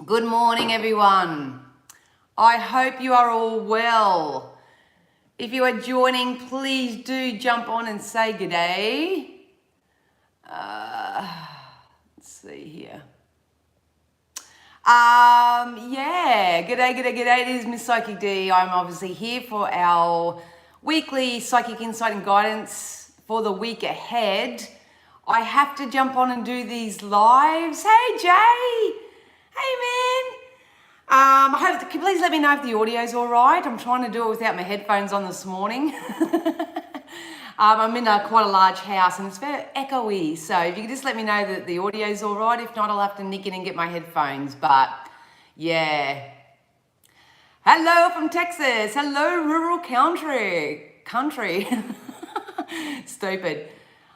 Good morning, everyone. I hope you are all well. If you are joining, please do jump on and say good day. Let's see here. G'day. It is Miss Psychic D. I'm obviously here for our weekly psychic insight and guidance for the week ahead. I have to jump on and do these lives. Hey, Jay. Hey, man. Please let me know if the audio's all right. I'm trying to do it without my headphones on this morning. I'm in quite a large house and it's very echoey. So if you could just let me know that the audio's all right. If not, I'll have to nick in and get my headphones. But yeah. Hello from Texas. Hello, rural country. Stupid.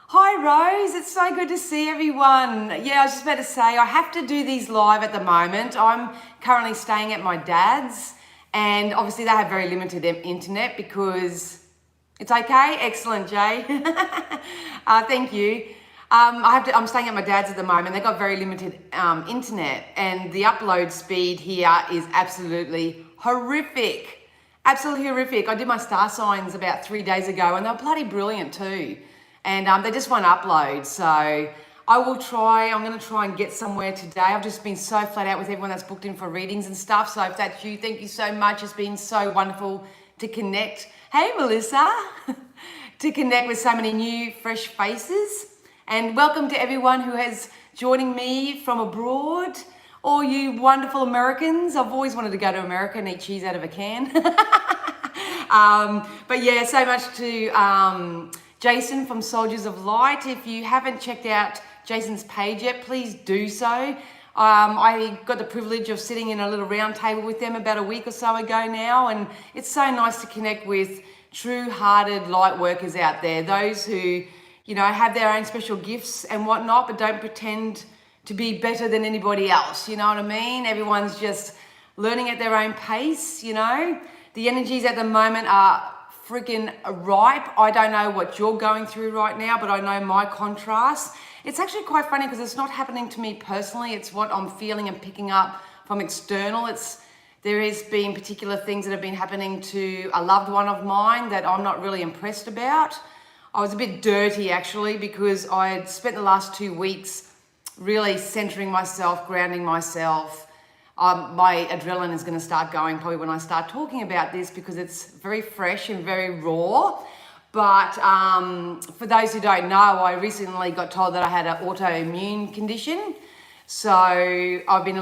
Hi Rose, it's so good to see everyone. Yeah, I was just about to say, I have to do these live at the moment. I'm currently staying at my dad's and obviously they have very limited internet because it's okay. Excellent, Jay. Thank you. I'm staying at my dad's at the moment. They've got very limited internet and the upload speed here is absolutely horrific. Absolutely horrific. I did my star signs about 3 days ago and they're bloody brilliant too. And they just won't upload. So I'm going to try and get somewhere today. I've just been so flat out with everyone that's booked in for readings and stuff. So if that's you, thank you so much. It's been so wonderful to connect. Hey, Melissa, to connect with so many new, fresh faces. And welcome to everyone who is joining me from abroad. All you wonderful Americans. I've always wanted to go to America and eat cheese out of a can. But yeah, so much to Jason from Soldiers of Light. If you haven't checked out Jason's page yet, please do so. I got the privilege of sitting in a little round table with them about a week or so ago now, and it's so nice to connect with true-hearted light workers out there, those who, you know, have their own special gifts and whatnot, but don't pretend to be better than anybody else, you know what I mean? Everyone's just learning at their own pace, you know? The energies at the moment are freaking ripe. I don't know what you're going through right now, but I know my contrast. It's actually quite funny because it's not happening to me personally. It's what I'm feeling and picking up from external. There has been particular things that have been happening to a loved one of mine that I'm not really impressed about. I was a bit dirty actually because I had spent the last 2 weeks really centering myself, grounding myself. My adrenaline is going to start going probably when I start talking about this because it's very fresh and very raw. But for those who don't know, I recently got told that I had an autoimmune condition. So I've been,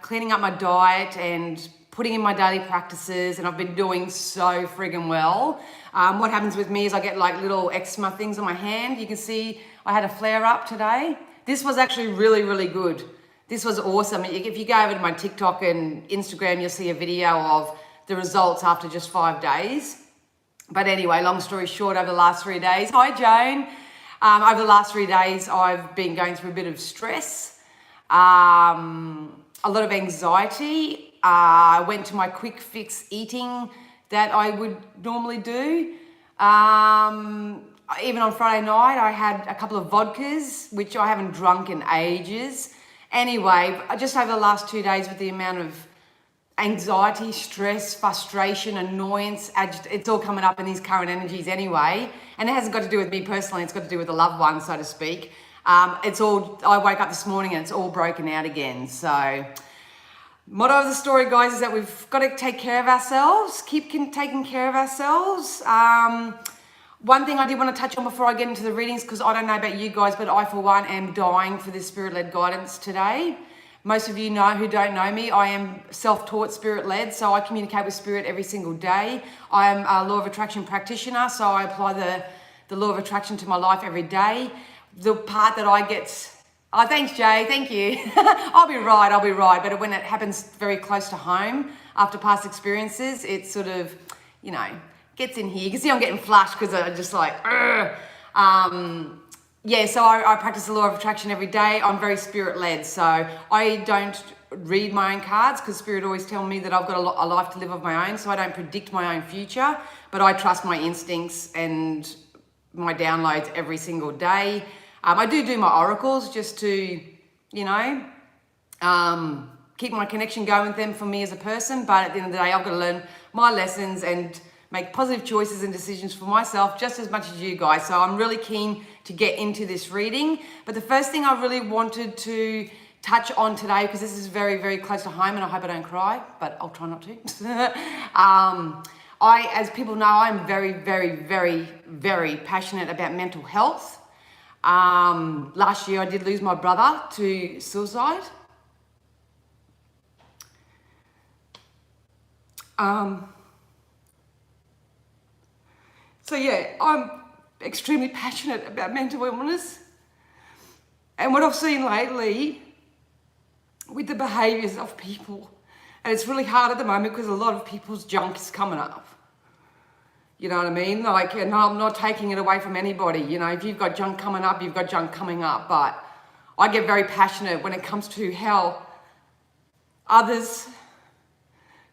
cleaning up my diet and putting in my daily practices, and I've been doing so friggin' well. What happens with me is I get like little eczema things on my hand. You can see I had a flare up today. This was actually really, really good. This was awesome. If you go over to my TikTok and Instagram, you'll see a video of the results after just 5 days. But anyway, long story short, over the last 3 days, hi Joan. Over the last 3 days, I've been going through a bit of stress, a lot of anxiety. I went to my quick fix eating that I would normally do. Even on Friday night, I had a couple of vodkas, which I haven't drunk in ages. Anyway, just over the last 2 days with the amount of anxiety, stress, frustration, annoyance, it's all coming up in these current energies anyway. And it hasn't got to do with me personally, it's got to do with a loved one, so to speak. I woke up this morning and it's all broken out again. So, motto of the story, guys, is that we've got to take care of ourselves, keep taking care of ourselves. One thing I did want to touch on before I get into the readings, because I don't know about you guys, but I, for one, am dying for this spirit-led guidance today. Most of you know who don't know me, I am self-taught spirit-led, so I communicate with spirit every single day. I am a law of attraction practitioner, so I apply the law of attraction to my life every day. The part that I get... Oh, thanks, Jay. Thank you. I'll be right. But when it happens very close to home, after past experiences, it sort of, gets in here. You can see I'm getting flushed because I'm just like, so I practice the law of attraction every day. I'm very spirit-led, so I don't read my own cards because spirit always tell me that I've got a life to live of my own, so I don't predict my own future, but I trust my instincts and my downloads every single day. I do my oracles just to, keep my connection going with them for me as a person. But at the end of the day, I've got to learn my lessons and make positive choices and decisions for myself just as much as you guys. So I'm really keen to get into this reading. But the first thing I really wanted to touch on today, because this is very, very close to home and I hope I don't cry, but I'll try not to. As people know, I'm very, very, very, very passionate about mental health. Last year I did lose my brother to suicide. So yeah, I'm extremely passionate about mental illness. And what I've seen lately with the behaviours of people, and it's really hard at the moment because a lot of people's junk is coming up. You know what I mean? Like, and I'm not taking it away from anybody. You know, if you've got junk coming up, you've got junk coming up. But I get very passionate when it comes to how others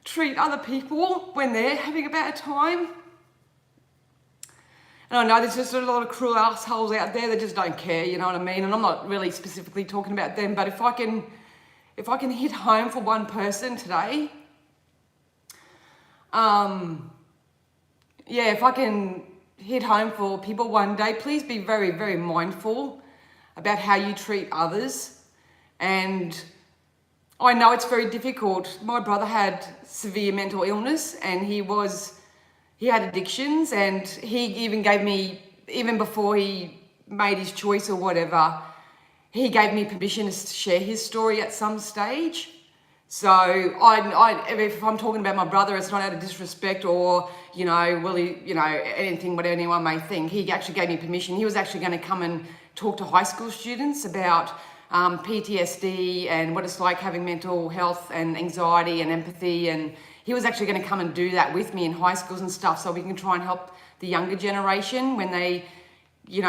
treat other people when they're having a bad time. And I know there's just a lot of cruel assholes out there that just don't care, you know what I mean? And I'm not really specifically talking about them, but if I can hit home for one person today, if I can hit home for people one day, please be very, very mindful about how you treat others. And I know it's very difficult. My brother had severe mental illness and he had addictions, and he even gave me, even before he made his choice or whatever, he gave me permission to share his story at some stage. So if I'm talking about my brother, it's not out of disrespect or, anything, what anyone may think. He actually gave me permission. He was actually going to come and talk to high school students about PTSD and what it's like having mental health and anxiety and empathy, and he was actually going to come and do that with me in high schools and stuff so we can try and help the younger generation when they,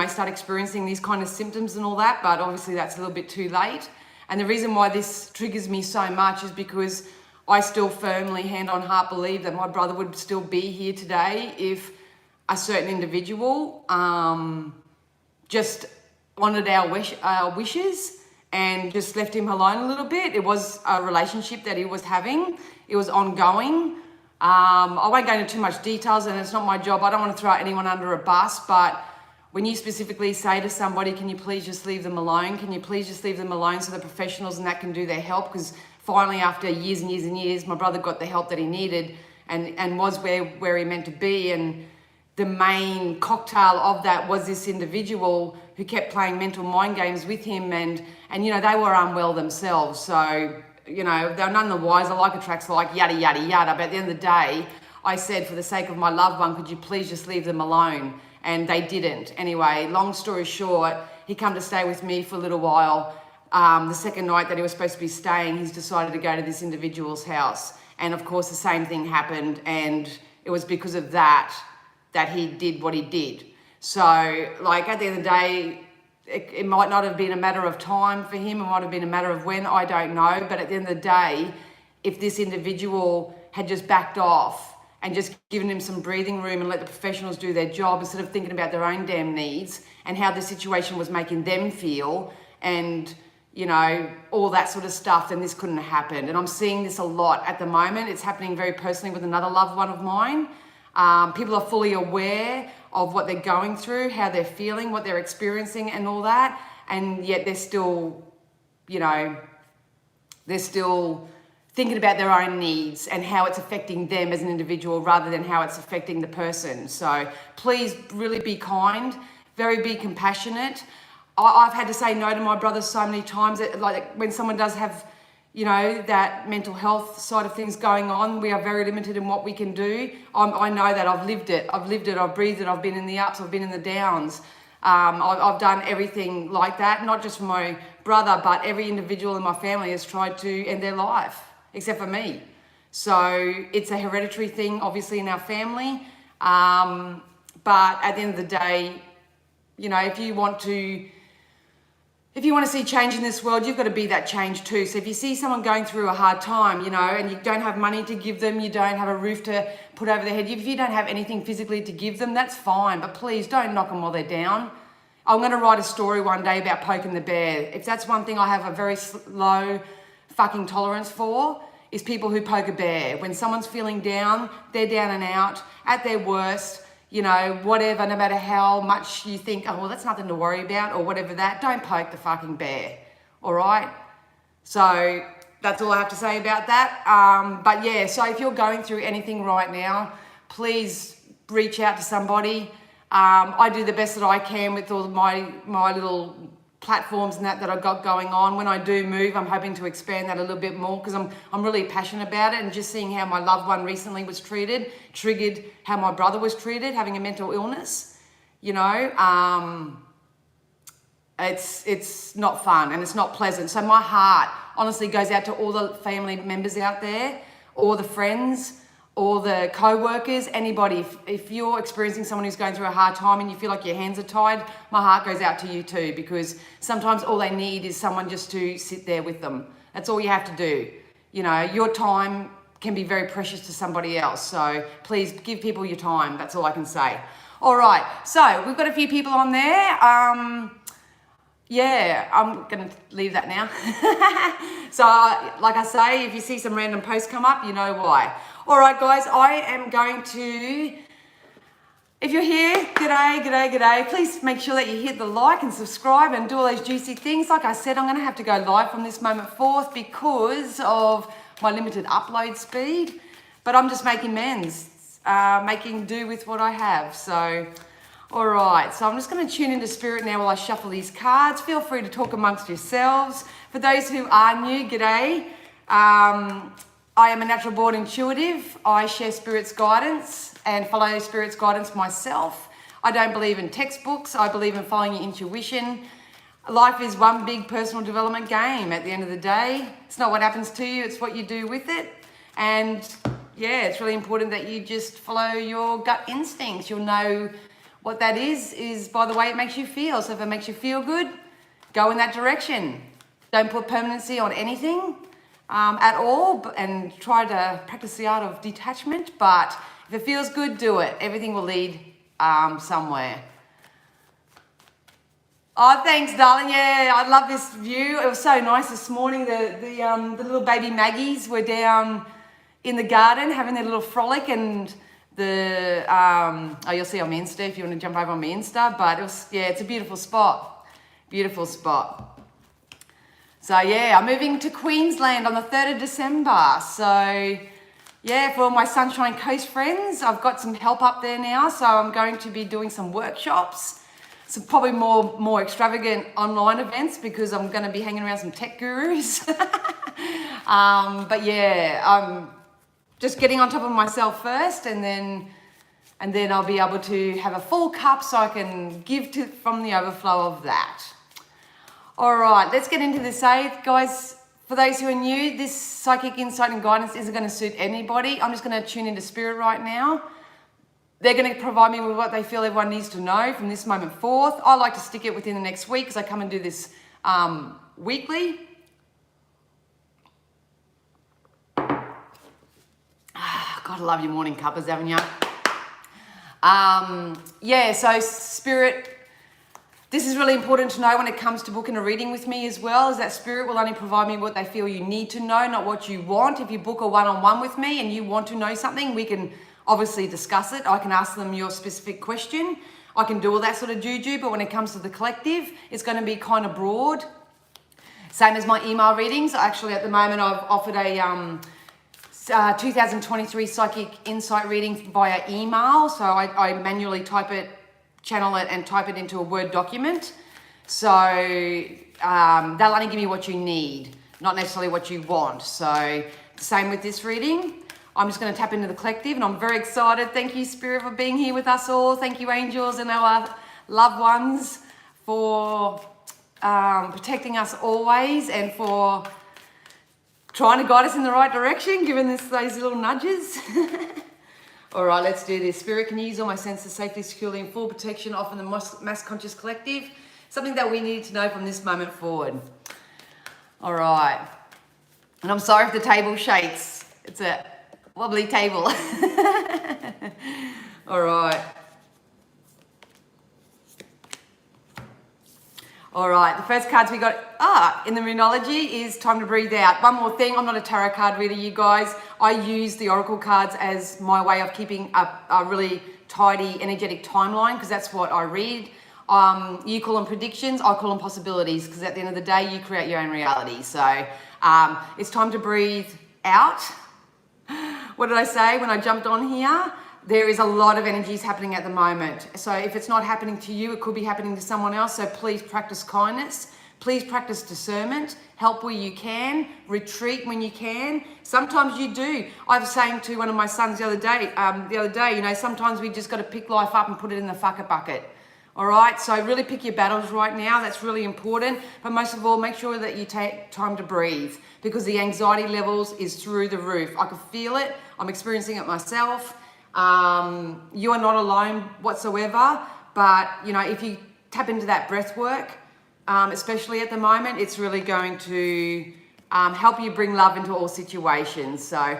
start experiencing these kind of symptoms and all that. But obviously that's a little bit too late. And the reason why this triggers me so much is because I still firmly, hand on heart, believe that my brother would still be here today if a certain individual just honoured our wishes and just left him alone a little bit. It was a relationship that he was having. It was ongoing. I won't go into too much details, and it's not my job. I don't want to throw anyone under a bus, but when you specifically say to somebody, can you please just leave them alone? Can you please just leave them alone so the professionals and that can do their help? Because finally, after years and years and years, my brother got the help that he needed and was where he meant to be. And the main cocktail of that was this individual who kept playing mental mind games with him, and they were unwell themselves. So, they're none the wiser, like attracts like, yada, yada, yada. But at the end of the day, I said, for the sake of my loved one, could you please just leave them alone? And they didn't. Anyway, long story short, he come to stay with me for a little while. The second night that he was supposed to be staying, he's decided to go to this individual's house. And of course, the same thing happened. And it was because of that he did what he did. So, at the end of the day, it might not have been a matter of time for him. It might have been a matter of when, I don't know. But at the end of the day, if this individual had just backed off and just given him some breathing room and let the professionals do their job instead of thinking about their own damn needs and how the situation was making them feel and, all that sort of stuff, then this couldn't have happened. And I'm seeing this a lot at the moment. It's happening very personally with another loved one of mine. People are fully aware of what they're going through, how they're feeling, what they're experiencing and all that. And yet they're still, thinking about their own needs and how it's affecting them as an individual rather than how it's affecting the person. So please really be kind, be compassionate. I've had to say no to my brother so many times that, when someone does have, that mental health side of things going on, we are very limited in what we can do. I know that. I've lived it, I've breathed it, I've been in the ups, I've been in the downs. I've done everything like that, not just for my brother, but every individual in my family has tried to end their life, except for me. So it's a hereditary thing, obviously, in our family. But at the end of the day, if you want to see change in this world, you've got to be that change too. So if you see someone going through a hard time, and you don't have money to give them, you don't have a roof to put over their head, if you don't have anything physically to give them, that's fine. But please don't knock them while they're down. I'm going to write a story one day about poking the bear. If that's one thing, I have a very low fucking tolerance for is people who poke a bear. When someone's feeling down, they're down and out, at their worst, you know, whatever, no matter how much you think, oh, well, that's nothing to worry about or whatever that, don't poke the fucking bear, all right? So that's all I have to say about that. But yeah, so if you're going through anything right now, please reach out to somebody. I do the best that I can with all my little platforms and that I've got going on. When I do move, I'm hoping to expand that a little bit more because I'm really passionate about it, and just seeing how my loved one recently was treated triggered how my brother was treated, having a mental illness, you know. It's not fun and it's not pleasant. So my heart honestly goes out to all the family members out there, all the friends, all the co-workers, anybody. If you're experiencing someone who's going through a hard time and you feel like your hands are tied, my heart goes out to you too, because sometimes all they need is someone just to sit there with them. That's all you have to do. You know, your time can be very precious to somebody else. So please give people your time. That's all I can say. All right. So we've got a few people on there. Yeah, I'm going to leave that now. So, like I say, if you see some random posts come up, you know why. All right, guys, I am going to, if you're here, g'day. Please make sure that you hit the like and subscribe and do all those juicy things. Like I said, I'm going to have to go live from this moment forth because of my limited upload speed. But I'm just making amends, making do with what I have. So, all right, so I'm just going to tune into spirit now while I shuffle these cards. Feel free to talk amongst yourselves. For those who are new, g'day. I am a natural born intuitive. I share spirit's guidance and follow spirit's guidance myself. I don't believe in textbooks. I believe in following your intuition. Life is one big personal development game at the end of the day. It's not what happens to you, it's what you do with it. And yeah, it's really important that you just follow your gut instincts. You'll know what that is by the way it makes you feel. So if it makes you feel good, go in that direction. Don't put permanency on anything at all, and try to practice the art of detachment. But if it feels good, do it. Everything will lead somewhere. Oh, thanks, darling. Yeah, I love this view. It was so nice this morning. The little baby Maggies were down in the garden having their little frolic, and you'll see on my Insta if you want to jump over on my Insta. But it's a beautiful spot. Beautiful spot. So yeah, I'm moving to Queensland on the 3rd of December. So yeah, for all my Sunshine Coast friends, I've got some help up there now. So I'm going to be doing some workshops, some probably more extravagant online events, because I'm going to be hanging around some tech gurus. But yeah, I'm just getting on top of myself first, and then I'll be able to have a full cup so I can give from the overflow of that. All right, let's get into this, guys. For those who are new, this psychic insight and guidance isn't going to suit anybody. I'm just going to tune into spirit right now. They're going to provide me with what they feel everyone needs to know from this moment forth. I like to stick it within the next week because I come and do this weekly. God, I love your morning cuppers, haven't you? Yeah, so spirit, this is really important to know when it comes to booking a reading with me as well, is that spirit will only provide me what they feel you need to know, not what you want. If you book a one-on-one with me and you want to know something, we can obviously discuss it. I can ask them your specific question. I can do all that sort of juju, but when it comes to the collective, it's going to be kind of broad. Same as my email readings. Actually, at the moment, I've offered a 2023 psychic insight reading via email. So I manually channel it and type it into a Word document. So they'll only give you what you need, not necessarily what you want. So same with this reading. I'm just going to tap into the collective, and I'm very excited. Thank you, Spirit, for being here with us all. Thank you, angels and our loved ones, for protecting us always and for trying to guide us in the right direction, giving us those little nudges. All right, let's do this. Spirit, can you use all my senses safely, securely, and full protection, often the mass conscious collective? Something that we need to know from this moment forward. All right. And I'm sorry if the table shakes. It's a wobbly table. All right. All right, the first cards we got in the Moonology is time to breathe out. One more thing, I'm not a tarot card reader, you guys. I use the Oracle cards as my way of keeping a really tidy, energetic timeline, because that's what I read. You call them predictions, I call them possibilities, because at the end of the day, you create your own reality. So it's time to breathe out. What did I say when I jumped on here? There is a lot of energies happening at the moment. So if it's not happening to you, it could be happening to someone else. So please practice kindness. Please practice discernment. Help where you can. Retreat when you can. Sometimes you do. I was saying to one of my sons the other day, you know, sometimes we just got to pick life up and put it in the fucker bucket. All right, so really pick your battles right now. That's really important. But most of all, make sure that you take time to breathe, because the anxiety levels is through the roof. I can feel it. I'm experiencing it myself. You are not alone whatsoever, but you know, if you tap into that breath work, especially at the moment, it's really going to help you bring love into all situations. So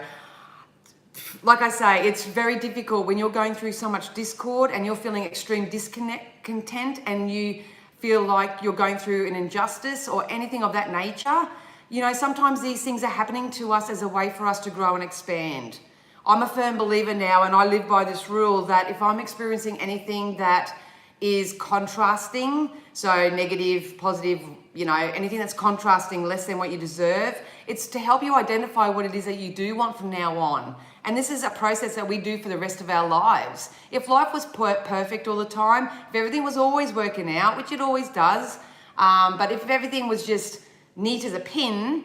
like I say, it's very difficult when you're going through so much discord and you're feeling extreme discontent and you feel like you're going through an injustice or anything of that nature. You know, sometimes these things are happening to us as a way for us to grow and expand. I'm a firm believer now, and I live by this rule, that if I'm experiencing anything that is contrasting, so negative, positive, you know, anything that's contrasting less than what you deserve, it's to help you identify what it is that you do want from now on. And this is a process that we do for the rest of our lives. If life was perfect all the time, if everything was always working out, which it always does, but if everything was just neat as a pin,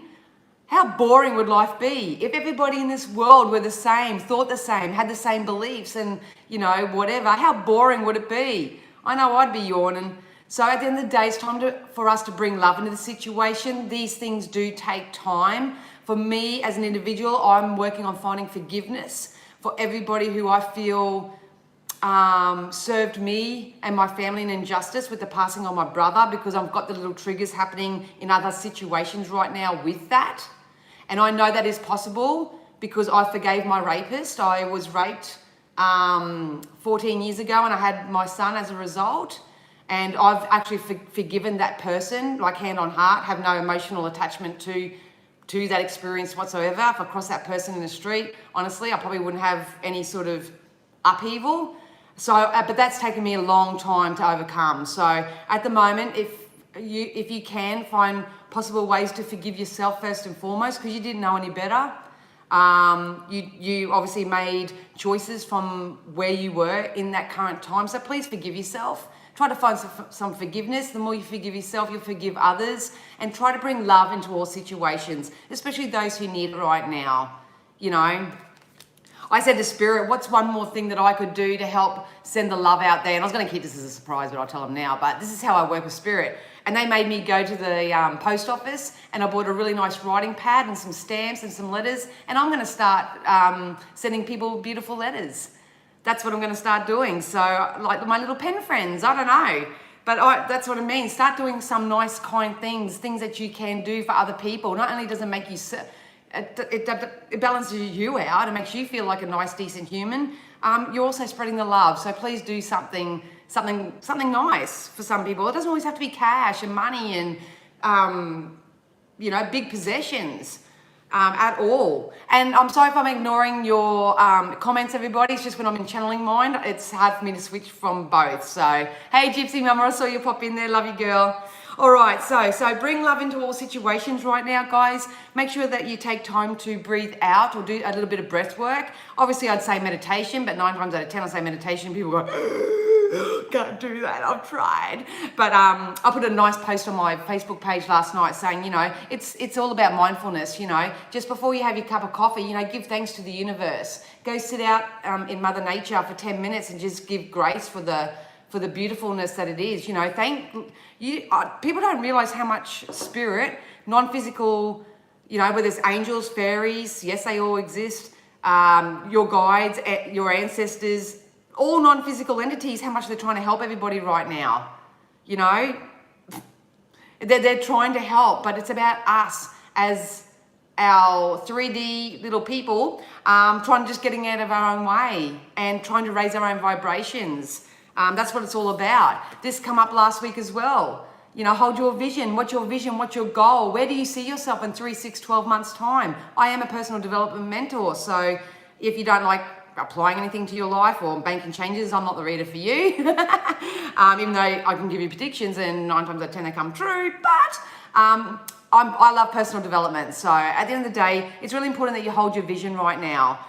how boring would life be? If everybody in this world were the same, thought the same, had the same beliefs and, you know, whatever, how boring would it be? I know I'd be yawning. So at the end of the day, it's time for us to bring love into the situation. These things do take time. For me as an individual, I'm working on finding forgiveness for everybody who I feel served me and my family an injustice with the passing of my brother, because I've got the little triggers happening in other situations right now with that. And I know that is possible because I forgave my rapist. I was raped 14 years ago and I had my son as a result. And I've actually forgiven that person, like hand on heart, have no emotional attachment to that experience whatsoever. If I crossed that person in the street, honestly, I probably wouldn't have any sort of upheaval. So, but that's taken me a long time to overcome. So at the moment, if you can find possible ways to forgive yourself first and foremost, because you didn't know any better. You obviously made choices from where you were in that current time. So please forgive yourself. Try to find some forgiveness. The more you forgive yourself, you'll forgive others, and try to bring love into all situations, especially those who need it right now. You know, I said to Spirit, what's one more thing that I could do to help send the love out there? And I was going to keep this as a surprise, but I'll tell them now. But this is how I work with Spirit. And they made me go to the post office, and I bought a really nice writing pad and some stamps and some letters. And I'm going to start sending people beautiful letters. That's what I'm going to start doing. So like my little pen friends, I don't know. But that's what I mean. Start doing some nice, kind things that you can do for other people. Not only does it make you, it balances you out and makes you feel like a nice, decent human, you're also spreading the love. So please do something nice for some people. It doesn't always have to be cash and money and, you know, big possessions. At all. And I'm sorry if I'm ignoring your comments, everybody. It's just when I'm in channeling mind, it's hard for me to switch from both. So, hey, Gypsy Mama, I saw you pop in there. Love you, girl. All right, so bring love into all situations right now, guys. Make sure that you take time to breathe out or do a little bit of breath work. Obviously, I'd say meditation, but 9 times out of 10, I say meditation. People go, can't do that, I've tried. But I put a nice post on my Facebook page last night saying, you know, it's all about mindfulness, you know. Just before you have your cup of coffee, you know, give thanks to the universe. Go sit out in Mother Nature for 10 minutes and just give grace for the beautifulness that it is. You know, people don't realize how much spirit, non-physical, you know, whether it's angels, fairies, yes, they all exist, your guides, your ancestors, all non-physical entities, how much they're trying to help everybody right now. You know, they're trying to help, but it's about us as our 3D little people, trying to just getting out of our own way and trying to raise our own vibrations. That's what it's all about. This come up last week as well. Hold your vision. What's your vision? What's your goal? Where do you see yourself in 3, 6, 12 months' time? I am a personal development mentor. So if you don't like applying anything to your life or making changes, I'm not the reader for you. Even though I can give you predictions and 9 times out of 10 they come true. But I love personal development. So at the end of the day, it's really important that you hold your vision right now.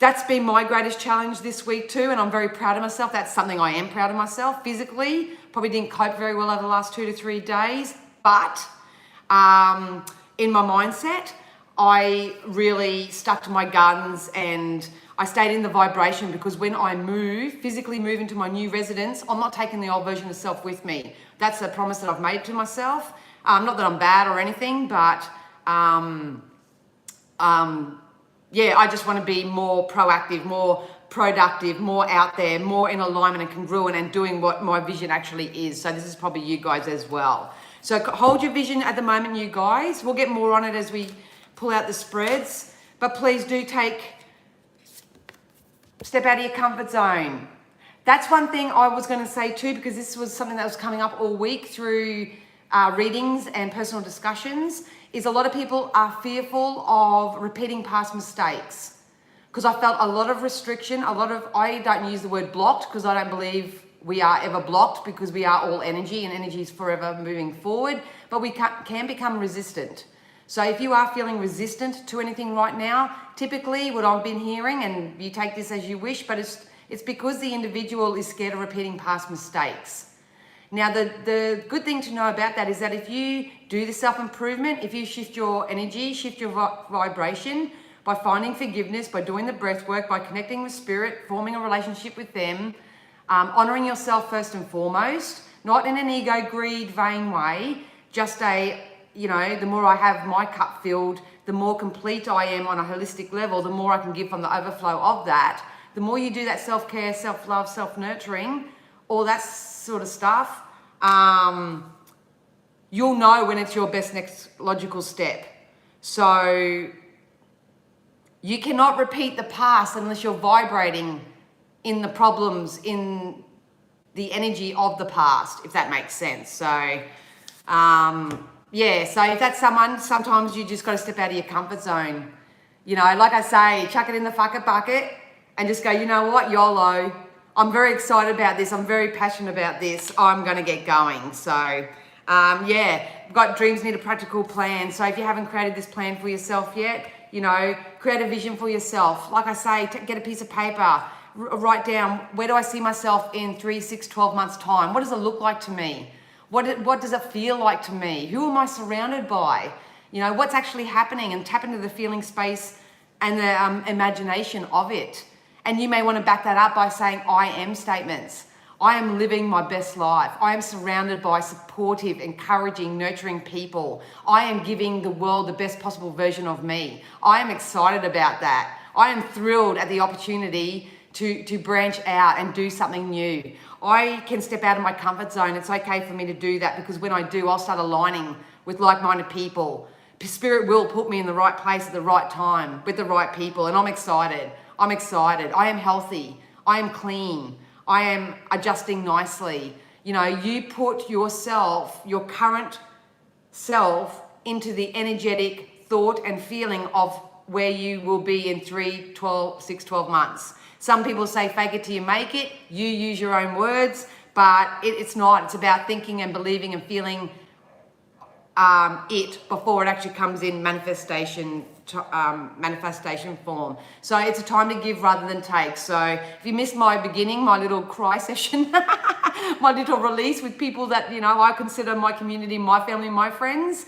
That's been my greatest challenge this week too, and I'm very proud of myself. That's something I am proud of myself. Physically, probably didn't cope very well over the last 2 to 3 days, but in my mindset, I really stuck to my guns and I stayed in the vibration, because when I physically move into my new residence, I'm not taking the old version of self with me. That's a promise that I've made to myself. Not that I'm bad or anything, but I just want to be more proactive, more productive, more out there, more in alignment and congruent and doing what my vision actually is. So this is probably you guys as well. So hold your vision at the moment, you guys. We'll get more on it as we pull out the spreads. But please do step out of your comfort zone. That's one thing I was going to say too, because this was something that was coming up all week through readings and personal discussions, is a lot of people are fearful of repeating past mistakes. Because I felt a lot of restriction, I don't use the word blocked, because I don't believe we are ever blocked, because we are all energy and energy is forever moving forward, but we can become resistant. So if you are feeling resistant to anything right now, typically what I've been hearing, and you take this as you wish, but it's because the individual is scared of repeating past mistakes. Now, the good thing to know about that is that if you do the self-improvement, if you shift your energy, shift your vibration by finding forgiveness, by doing the breath work, by connecting with spirit, forming a relationship with them, honoring yourself first and foremost, not in an ego, greed, vain way, just the more I have my cup filled, the more complete I am on a holistic level, the more I can give from the overflow of that. The more you do that self-care, self-love, self-nurturing, all that sort of stuff, you'll know when it's your best next logical step. So you cannot repeat the past unless you're vibrating in the problems, in the energy of the past, if that makes sense. So so if that's someone, sometimes you just got to step out of your comfort zone. Like I say, chuck it in the fuck it bucket and just go, you know what, YOLO. I'm very excited about this. I'm very passionate about this. I'm going to get going. So, got dreams need a practical plan. So if you haven't created this plan for yourself yet, create a vision for yourself. Like I say, get a piece of paper, write down, where do I see myself in 3, 6, 12 months time? What does it look like to me? What does it feel like to me? Who am I surrounded by? What's actually happening? And tap into the feeling space and the imagination of it. And you may want to back that up by saying I am statements. I am living my best life. I am surrounded by supportive, encouraging, nurturing people. I am giving the world the best possible version of me. I am excited about that. I am thrilled at the opportunity to branch out and do something new. I can step out of my comfort zone. It's okay for me to do that, because when I do, I'll start aligning with like-minded people. Spirit will put me in the right place at the right time with the right people, and I'm excited. I'm excited. I am healthy. I am clean. I am adjusting nicely. You put yourself, your current self, into the energetic thought and feeling of where you will be in 3, 12, 6, 12 months. Some people say fake it till you make it. You use your own words, but it's not. It's about thinking and believing and feeling it before it actually comes in manifestation form. So it's a time to give rather than take. So if you missed my beginning, my little cry session, my little release with people that I consider my community, my family, my friends,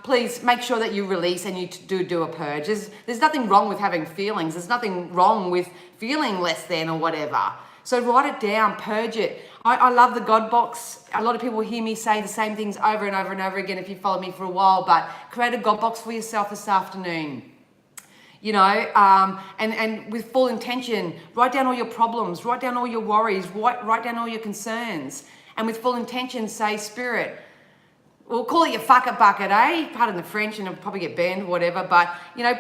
please make sure that you release and you do a purge. There's nothing wrong with having feelings. There's nothing wrong with feeling less than or whatever. So write it down, purge it. I love the God box. A lot of people hear me say the same things over and over and over again if you follow me for a while, but create a God box for yourself this afternoon. And with full intention, write down all your problems, write down all your worries, write down all your concerns. And with full intention, say, Spirit, we'll call it your fuck it bucket, eh? Pardon the French, and it'll probably get banned or whatever, but,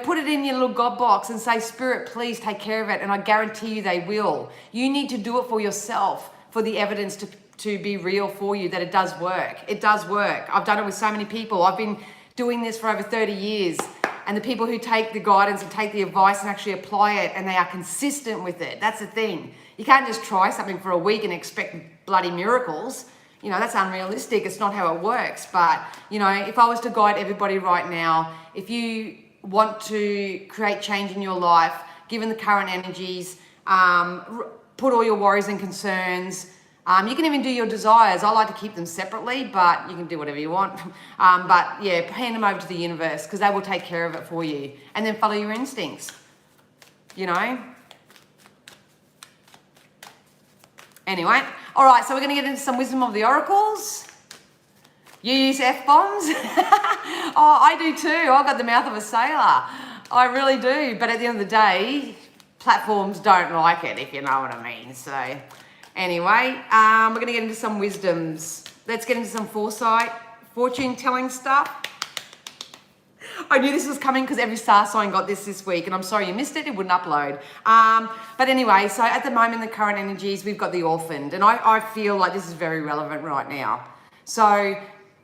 put it in your little God box and say, Spirit, please take care of it, and I guarantee you they will. You need to do it for yourself, for the evidence to be real for you that it does work. It does work. I've done it with so many people. I've been doing this for over 30 years. And the people who take the guidance and take the advice and actually apply it, and they are consistent with it. That's the thing. You can't just try something for a week and expect bloody miracles. You know, that's unrealistic. It's not how it works. But, you know, if I was to guide everybody right now, if you want to create change in your life, given the current energies, put all your worries and concerns. You can even do your desires. I like to keep them separately, but you can do whatever you want. But yeah, hand them over to the universe because they will take care of it for you. And then follow your instincts, you know? Anyway, all right, so we're going to get into some wisdom of the oracles. You use F-bombs? Oh, I do too. I've got the mouth of a sailor. I really do. But at the end of the day, platforms don't like it, if you know what I mean. So anyway, we're going to get into some wisdoms. Let's get into some foresight, fortune telling stuff. I knew this was coming because every star sign got this week, and I'm sorry you missed it, it wouldn't upload. But anyway, so at the moment, the current energies, we've got the orphaned, and I feel like this is very relevant right now. So,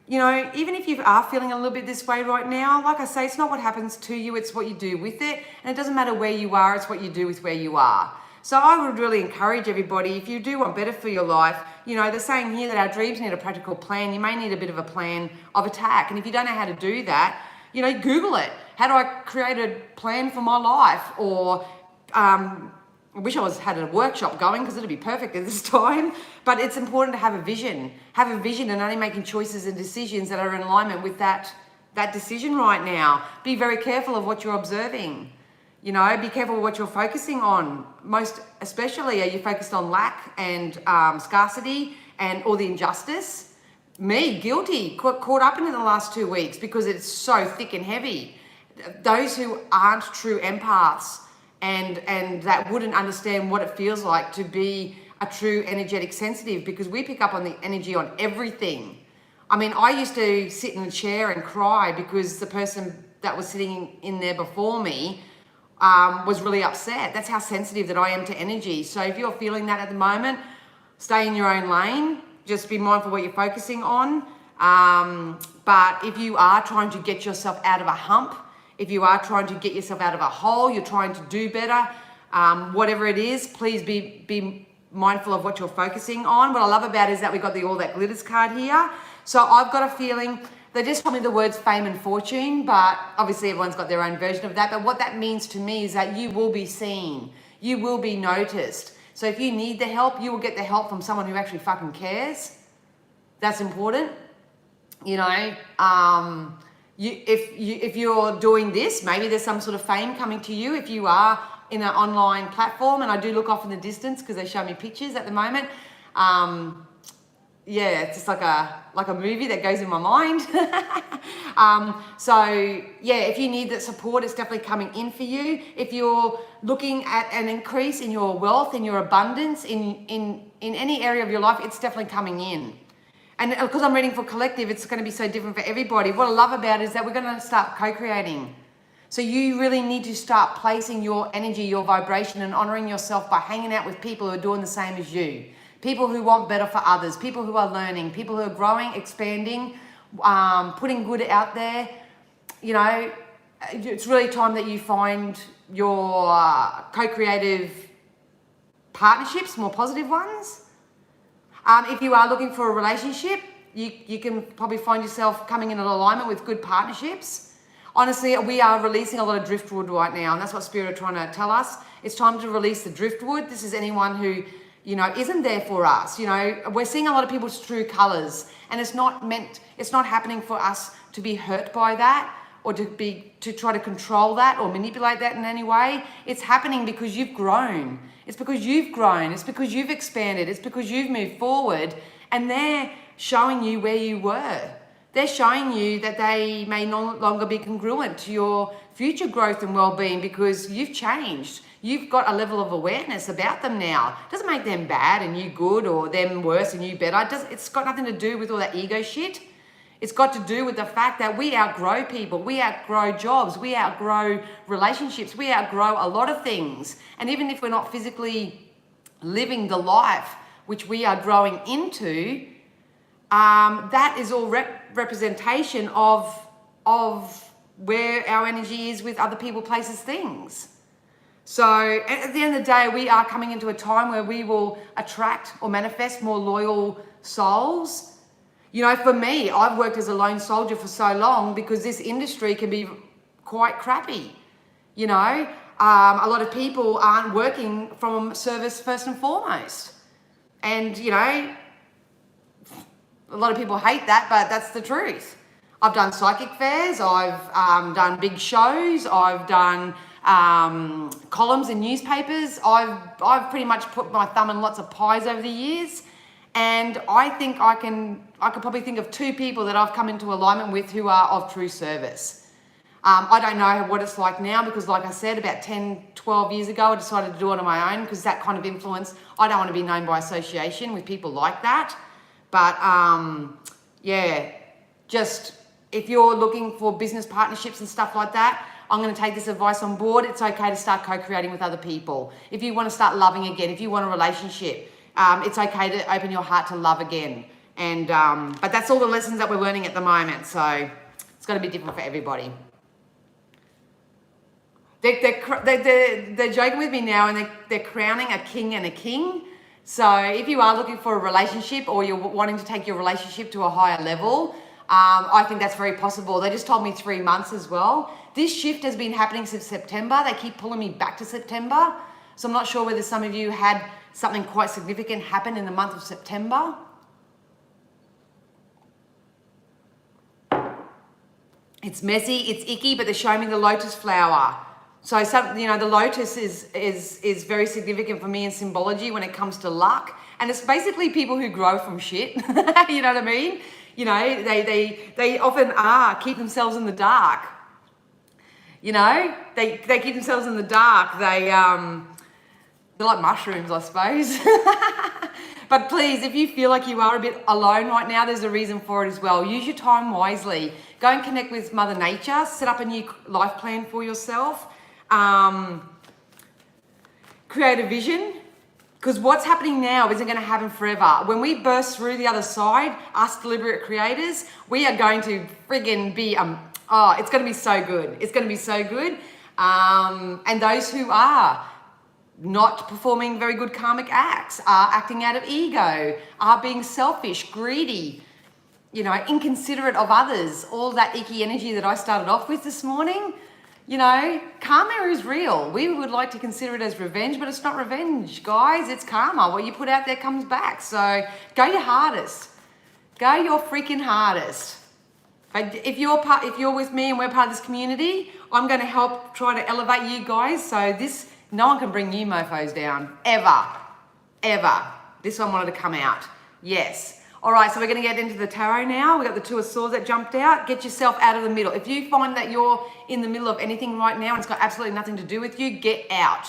you know, even if you are feeling a little bit this way right now, like I say, it's not what happens to you, it's what you do with it, and it doesn't matter where you are, it's what you do with where you are. So I would really encourage everybody, if you do want better for your life, you know, they're saying here that our dreams need a practical plan. You may need a bit of a plan of attack, and if you don't know how to do that, you know, Google it. How do I create a plan for my life? Or I wish I had a workshop going because it'd be perfect at this time. But it's important to have a vision. Have a vision and only making choices and decisions that are in alignment with that decision right now. Be very careful of what you're observing. You know, be careful of what you're focusing on. Most especially, are you focused on lack and scarcity and all the injustice? Me, guilty, caught up in it the last 2 weeks because it's so thick and heavy. Those who aren't true empaths and that wouldn't understand what it feels like to be a true energetic sensitive, because we pick up on the energy on everything. I mean, I used to sit in a chair and cry because the person that was sitting in there before me was really upset. That's how sensitive that I am to energy. So if you're feeling that at the moment, stay in your own lane. Just be mindful what you're focusing on. But if you are trying to get yourself out of a hump, if you are trying to get yourself out of a hole, you're trying to do better, whatever it is, please be mindful of what you're focusing on. What I love about it is that we got the All That Glitters card here. So I've got a feeling, they just told me the words fame and fortune, but obviously everyone's got their own version of that. But what that means to me is that you will be seen. You will be noticed. So if you need the help, you will get the help from someone who actually fucking cares. That's important. You know, if you're doing this, maybe there's some sort of fame coming to you if you are in an online platform. And I do look off in the distance because they show me pictures at the moment. Yeah, it's just like a movie that goes in my mind. So yeah, if you need that support, it's definitely coming in for you. If you're looking at an increase in your wealth, in your abundance, in any area of your life, it's definitely coming in. And because I'm reading for collective, it's going to be so different for everybody. What I love about it is that we're going to start co-creating. So you really need to start placing your energy, your vibration, and honoring yourself by hanging out with people who are doing the same as you. People who want better for others, people who are learning, people who are growing, expanding, putting good out there. You know, it's really time that you find your co-creative partnerships, more positive ones. If you are looking for a relationship, you can probably find yourself coming in alignment with good partnerships. Honestly, we are releasing a lot of driftwood right now, and that's what Spirit are trying to tell us. It's time to release the driftwood. This is anyone who, you know, isn't there for us. You know, we're seeing a lot of people's true colors, and it's not happening for us to be hurt by that or to try to control that or manipulate that in any way. It's happening because you've grown. It's because you've grown. It's because you've expanded. It's because you've moved forward, and they're showing you where you were. They're showing you that they may no longer be congruent to your future growth and well-being because you've changed. You've got a level of awareness about them now. It doesn't make them bad and you good or them worse and you better. It's got nothing to do with all that ego shit. It's got to do with the fact that we outgrow people, we outgrow jobs, we outgrow relationships, we outgrow a lot of things. And even if we're not physically living the life which we are growing into, that is all representation of where our energy is with other people, places, things. So at the end of the day, we are coming into a time where we will attract or manifest more loyal souls. You know, for me, I've worked as a lone soldier for so long because this industry can be quite crappy. You know, a lot of people aren't working from service first and foremost. And, you know, a lot of people hate that, but that's the truth. I've done psychic fairs, I've done big shows, I've done columns in newspapers. I've pretty much put my thumb in lots of pies over the years, and I think I could probably think of 2 people that I've come into alignment with who are of true service. I don't know what it's like now because, like I said, about 10, 12 years ago, I decided to do it on my own because that kind of influence, I don't want to be known by association with people like that. But yeah, just if you're looking for business partnerships and stuff like that, I'm going to take this advice on board. It's okay to start co-creating with other people. If you want to start loving again, if you want a relationship, it's okay to open your heart to love again. And but that's all the lessons that we're learning at the moment. So it's going to be different for everybody. They're joking with me now, and they're crowning a king and a king. So if you are looking for a relationship or you're wanting to take your relationship to a higher level, I think that's very possible. They just told me 3 months as well. This shift has been happening since September. They keep pulling me back to September. So I'm not sure whether some of you had something quite significant happen in the month of September. It's messy, it's icky, but they're showing me the lotus flower. So the lotus is very significant for me in symbology when it comes to luck. And it's basically people who grow from shit. You know what I mean? You know, they often keep themselves in the dark. You know, they keep themselves in the dark. They're like mushrooms, I suppose. But please, if you feel like you are a bit alone right now, there's a reason for it as well. Use your time wisely. Go and connect with Mother Nature. Set up a new life plan for yourself. Create a vision, because what's happening now isn't going to happen forever. When we burst through the other side, us deliberate creators, we are going to friggin' be, it's going to be so good. It's going to be so good. And those who are not performing very good karmic acts, are acting out of ego, are being selfish, greedy, you know, inconsiderate of others, all that icky energy that I started off with this morning. You know, karma is real. We would like to consider it as revenge, but it's not revenge, guys. It's karma. What you put out there comes back. So go your hardest. Go your freaking hardest. But if you're with me and we're part of this community, I'm going to help try to elevate you guys. So no one can bring you mofos down. Ever. Ever. This one wanted to come out. Yes. All right, so we're going to get into the tarot now. We've got the 2 of Swords that jumped out. Get yourself out of the middle. If you find that you're in the middle of anything right now and it's got absolutely nothing to do with you, get out.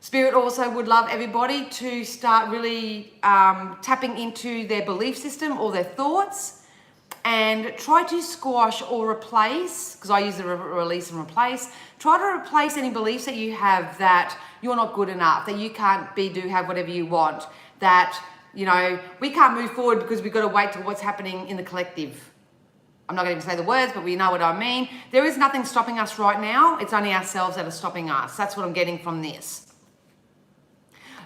Spirit also would love everybody to start really tapping into their belief system or their thoughts and try to squash or replace, because I use the release and replace, try to replace any beliefs that you have that you're not good enough, that you can't have whatever you want, that you know, we can't move forward because we've got to wait till what's happening in the collective. I'm not going to even say the words, but we know what I mean. There is nothing stopping us right now. It's only ourselves that are stopping us. That's what I'm getting from this.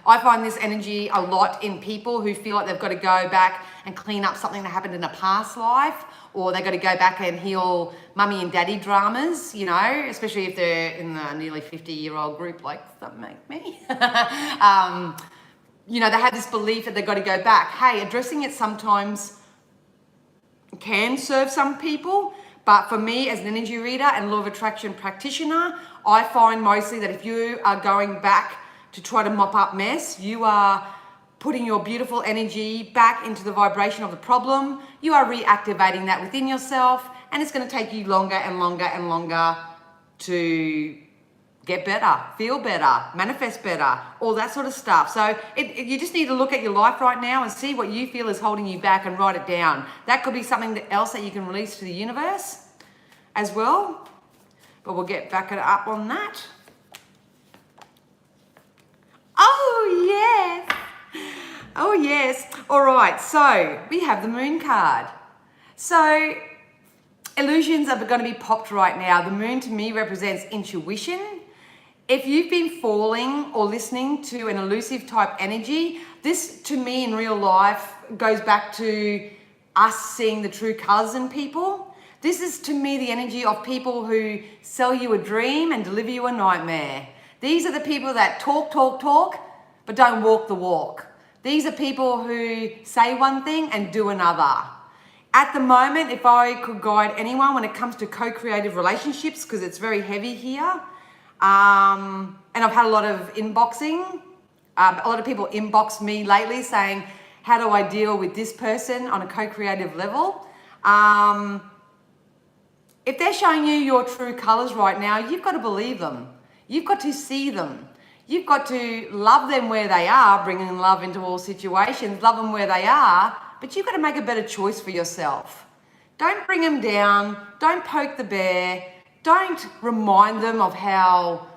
I find this energy a lot in people who feel like they've got to go back and clean up something that happened in a past life, or they've got to go back and heal mummy and daddy dramas, you know, especially if they're in the nearly 50-year-old group like something like me. You know, they have this belief that they've got to go back. Hey, addressing it sometimes can serve some people, but for me as an energy reader and law of attraction practitioner, I find mostly that if you are going back to try to mop up mess, you are putting your beautiful energy back into the vibration of the problem. You are reactivating that within yourself, and it's going to take you longer and longer and longer to get better, feel better, manifest better, all that sort of stuff. So you just need to look at your life right now and see what you feel is holding you back and write it down. That could be something else that you can release to the universe as well. But we'll get back up on that. Oh, yes. Oh, yes. All right. So we have the moon card. So illusions are going to be popped right now. The moon to me represents intuition. If you've been falling or listening to an elusive type energy, this to me in real life goes back to us seeing the true colors in people. This is to me the energy of people who sell you a dream and deliver you a nightmare. These are the people that talk, but don't walk the walk. These are people who say one thing and do another. At the moment, if I could guide anyone when it comes to co-creative relationships, because it's very heavy here, and I've had a lot of inboxing. A lot of people inbox me lately saying, how do I deal with this person on a co-creative level? If they're showing you your true colors right now, you've got to believe them. You've got to see them. You've got to love them where they are, bringing love into all situations, love them where they are, but you've got to make a better choice for yourself. Don't bring them down. Don't poke the bear. Don't remind them of how,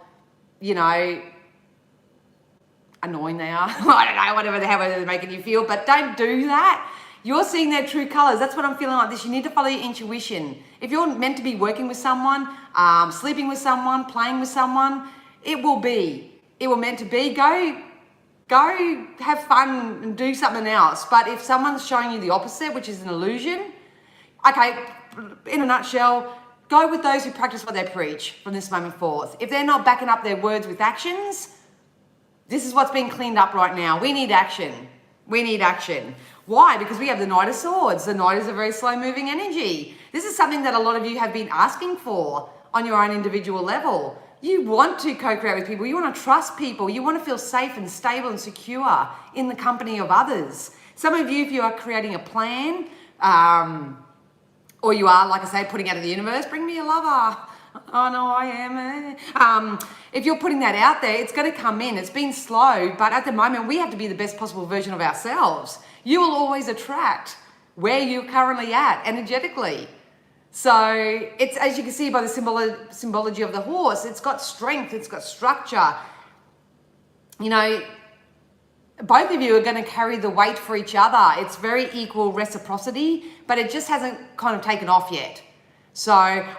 annoying they are. I don't know, whatever they're making you feel, but don't do that. You're seeing their true colors. That's what I'm feeling like this. You need to follow your intuition. If you're meant to be working with someone, sleeping with someone, playing with someone, it will meant to be. Go have fun and do something else. But if someone's showing you the opposite, which is an illusion, okay, in a nutshell, go with those who practice what they preach from this moment forth. If they're not backing up their words with actions, this is what's being cleaned up right now. We need action. Why? Because we have the Knight of Swords. The Knight is a very slow-moving energy. This is something that a lot of you have been asking for on your own individual level. You want to co-create with people. You want to trust people. You want to feel safe and stable and secure in the company of others. Some of you, if you are creating a plan, or you are, like I say, putting out of the universe, bring me a lover. Oh no, I am. If you're putting that out there, it's going to come in. It's been slow, but at the moment, we have to be the best possible version of ourselves. You will always attract where you're currently at energetically. So it's, as you can see by the symbology of the horse, it's got strength, it's got structure. Both of you are going to carry the weight for each other. It's very equal reciprocity, but it just hasn't kind of taken off yet. So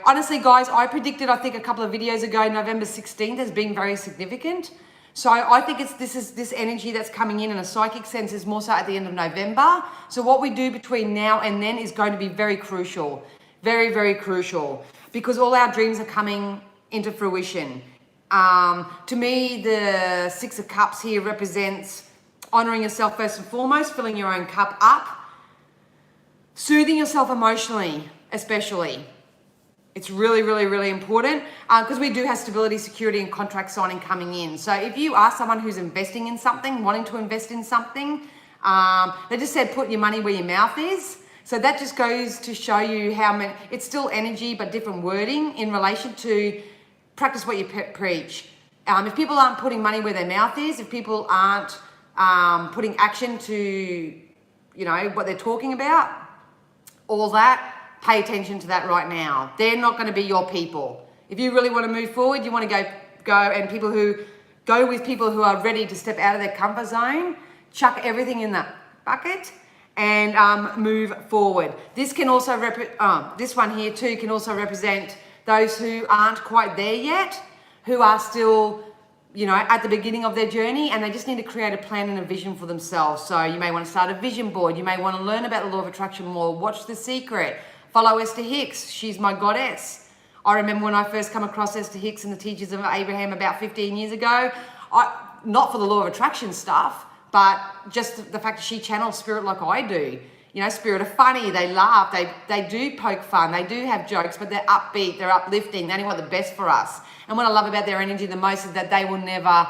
honestly, guys, I predicted, I think a couple of videos ago, November 16th as being very significant. So I think this energy that's coming in a psychic sense is more so at the end of November. So what we do between now and then is going to be very crucial, very, very crucial, because all our dreams are coming into fruition. To me, the Six of Cups here represents honoring yourself first and foremost, filling your own cup up, soothing yourself emotionally, especially. It's really, really, really important because we do have stability, security, and contract signing coming in. So if you are someone who's investing in something, wanting to invest in something, they just said put your money where your mouth is. So that just goes to show you how many, it's still energy, but different wording in relation to practice what you preach. If people aren't putting money where their mouth is, if people aren't putting action to, what they're talking about, all that, pay attention to that right now. They're not going to be your people. If you really want to move forward, you want to go and people who go with people who are ready to step out of their comfort zone, chuck everything in that bucket and move forward. This can also this one here too can also represent those who aren't quite there yet, who are still, at the beginning of their journey, and they just need to create a plan and a vision for themselves. So you may want to start a vision board. You may want to learn about the law of attraction more, watch The Secret, follow Esther Hicks. She's my goddess. I remember when I first come across Esther Hicks and the Teachers of Abraham about 15 years ago, not for the law of attraction stuff, but just the fact that she channels spirit like I do. Spirit are funny, they laugh, they do poke fun, they do have jokes, but they're upbeat, they're uplifting, they only want the best for us. And what I love about their energy the most is that they will never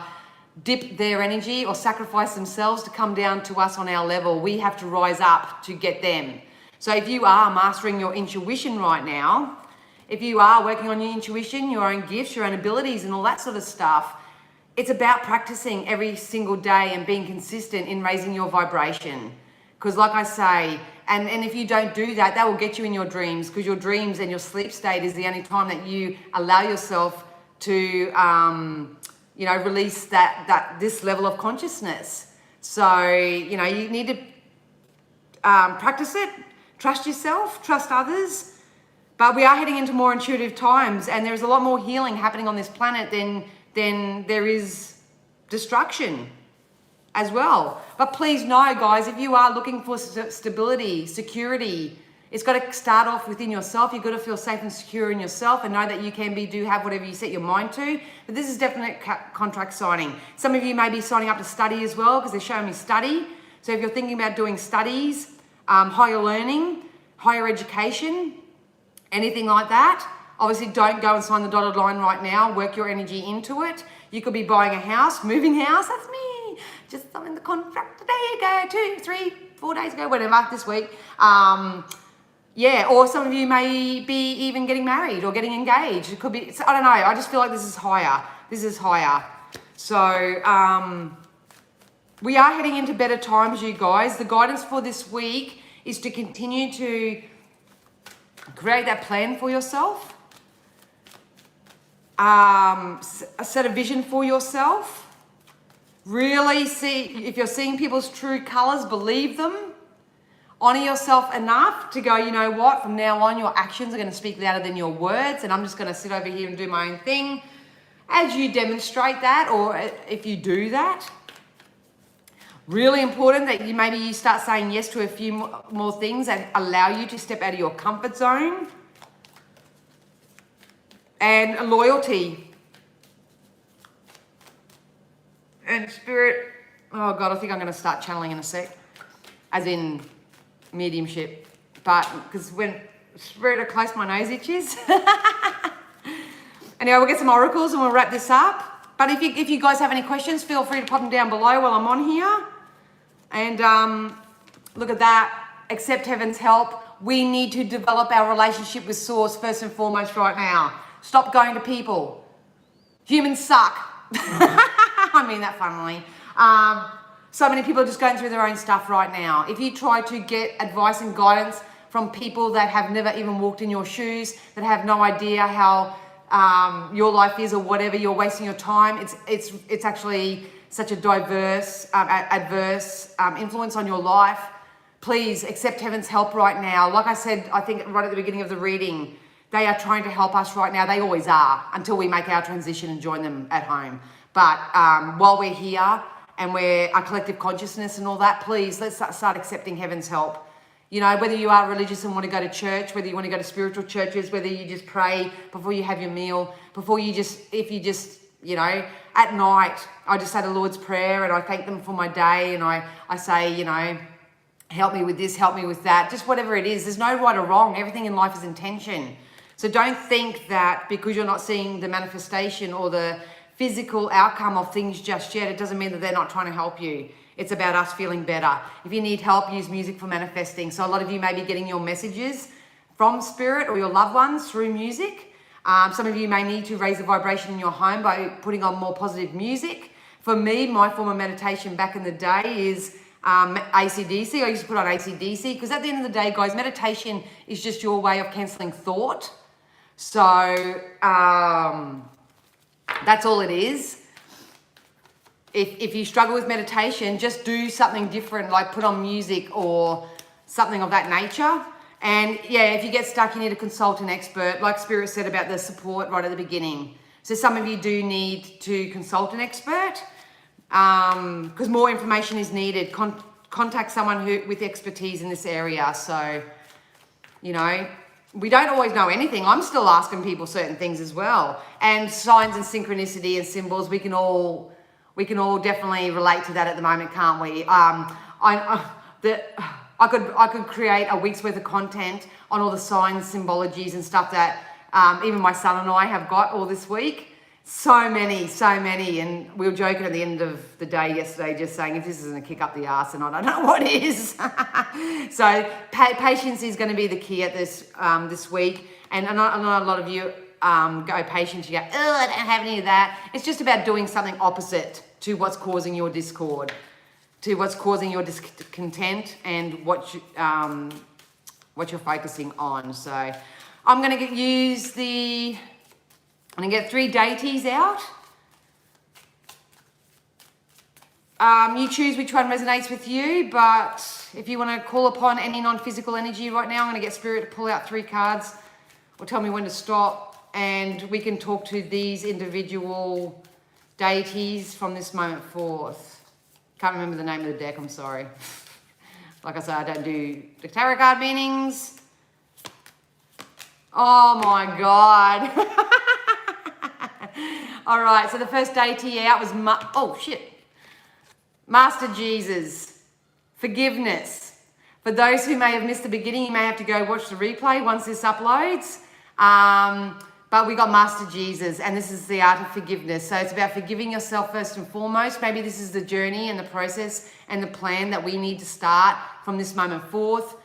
dip their energy or sacrifice themselves to come down to us on our level. We have to rise up to get them. So if you are mastering your intuition right now, if you are working on your intuition, your own gifts, your own abilities and all that sort of stuff, it's about practicing every single day and being consistent in raising your vibration. Because like I say, and if you don't do that, that will get you in your dreams, because your dreams and your sleep state is the only time that you allow yourself to, release this level of consciousness. So, you know, you need to practice it, trust yourself, trust others. But we are heading into more intuitive times, and there's a lot more healing happening on this planet than there is destruction as well. But please know, guys, if you are looking for stability, security, it's got to start off within yourself. You've got to feel safe and secure in yourself and know that you can do have whatever you set your mind to. But this is definite contract signing. Some of you may be signing up to study as well, because they're showing me study. So if you're thinking about doing studies, higher learning, higher education, anything like that, obviously don't go and sign the dotted line right now. Work your energy into it. You could be buying a house, moving house. That's me. Just signed the contract a day ago, 2, 3, 4 days ago, whatever, this week. Yeah, or some of you may be even getting married or getting engaged. It could be, I don't know. I just feel like this is higher. This is higher. So we are heading into better times, you guys. The guidance for this week is to continue to create that plan for yourself. Set a vision for yourself. Really see, if you're seeing people's true colors, believe them. Honor yourself enough to go, you know what, from now on, your actions are going to speak louder than your words, and I'm just going to sit over here and do my own thing. As you demonstrate that, or if you do that, really important that you start saying yes to a few more things that allow you to step out of your comfort zone. And loyalty. And spirit. Oh God, I think I'm going to start channeling in a sec. As in mediumship. But because when spirit are close, my nose itches. Anyway, we'll get some oracles and we'll wrap this up. But if you guys have any questions, feel free to pop them down below while I'm on here. And look at that. Accept heaven's help. We need to develop our relationship with Source first and foremost right now. Stop going to people. Humans suck. I mean that funnily. So many people are just going through their own stuff right now. If you try to get advice and guidance from people that have never even walked in your shoes, that have no idea how your life is or whatever, you're wasting your time. It's actually such a diverse, adverse influence on your life. Please accept heaven's help right now. Like I said, I think right at the beginning of the reading, they are trying to help us right now. They always are, until we make our transition and join them at home. But while we're here and we're our collective consciousness and all that, please, let's start accepting heaven's help. You know, whether you are religious and want to go to church, whether you want to go to spiritual churches, whether you just pray before you have your meal, you know, at night, I just say the Lord's Prayer and I thank them for my day, and I say, you know, help me with this, help me with that, just whatever it is. There's no right or wrong. Everything in life is intention. So don't think that because you're not seeing the manifestation or the physical outcome of things just yet, it doesn't mean that they're not trying to help you. It's about us feeling better. If you need help, use music for manifesting. So a lot of you may be getting your messages from spirit or your loved ones through music. Some of you may need to raise the vibration in your home by putting on more positive music. For me, my form of meditation back in the day is AC/DC. I used to put on AC/DC because at the end of the day, guys, meditation is just your way of cancelling thought. So that's all it is. If you struggle with meditation, just do something different, like put on music or something of that nature. And yeah, if you get stuck, you need to consult an expert, like Spirit said about the support right at the beginning. So some of you do need to consult an expert because more information is needed. Contact someone with expertise in this area. So, you know, we don't always know anything. I'm still asking people certain things as well. And signs and synchronicity and symbols, we can all definitely relate to that at the moment, can't we? I could create a week's worth of content on all the signs, symbologies and stuff that even my son and I have got all this week. So many. And we were joking at the end of the day yesterday, just saying, if this isn't a kick up the arse, then I don't know what is. So patience is going to be the key at this week. And I know a lot of you go patient, you go, oh, I don't have any of that. It's just about doing something opposite to what's causing your discord, to what's causing your discontent and what you're focusing on. So I'm going to get 3 deities out. You choose which one resonates with you, but if you want to call upon any non-physical energy right now, I'm going to get Spirit to pull out 3 cards or tell me when to stop, and we can talk to these individual deities from this moment forth. Can't remember the name of the deck, I'm sorry. Like I said, I don't do the tarot card meanings. Oh my God. All right, so the first deity out was, Master Jesus, forgiveness. For those who may have missed the beginning, you may have to go watch the replay once this uploads. But we got Master Jesus, and this is the art of forgiveness. So it's about forgiving yourself first and foremost. Maybe this is the journey and the process and the plan that we need to start from this moment forth.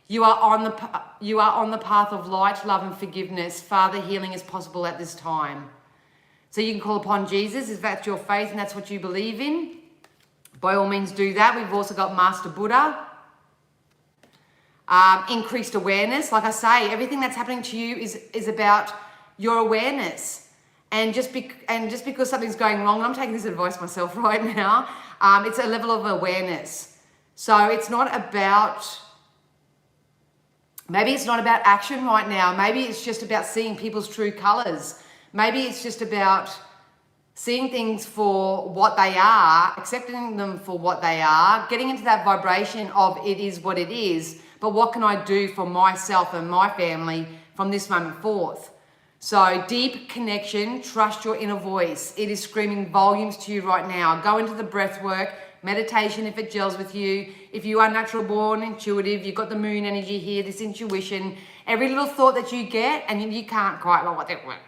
You are on the path of light, love, and forgiveness. Father, healing is possible at this time. So you can call upon Jesus if that's your faith and that's what you believe in. By all means, do that. We've also got Master Buddha. Increased awareness. Like I say, everything that's happening to you is about your awareness. And just because something's going wrong, I'm taking this advice myself right now, it's a level of awareness. So it's not about, maybe it's not about action right now. Maybe it's just about seeing people's true colors. Maybe it's just about seeing things for what they are, accepting them for what they are, getting into that vibration of it is what it is, but what can I do for myself and my family from this moment forth? So deep connection, trust your inner voice. It is screaming volumes to you right now. Go into the breath work, meditation if it gels with you. If you are natural born, intuitive, you've got the moon energy here, this intuition. Every little thought that you get, and you can't quite,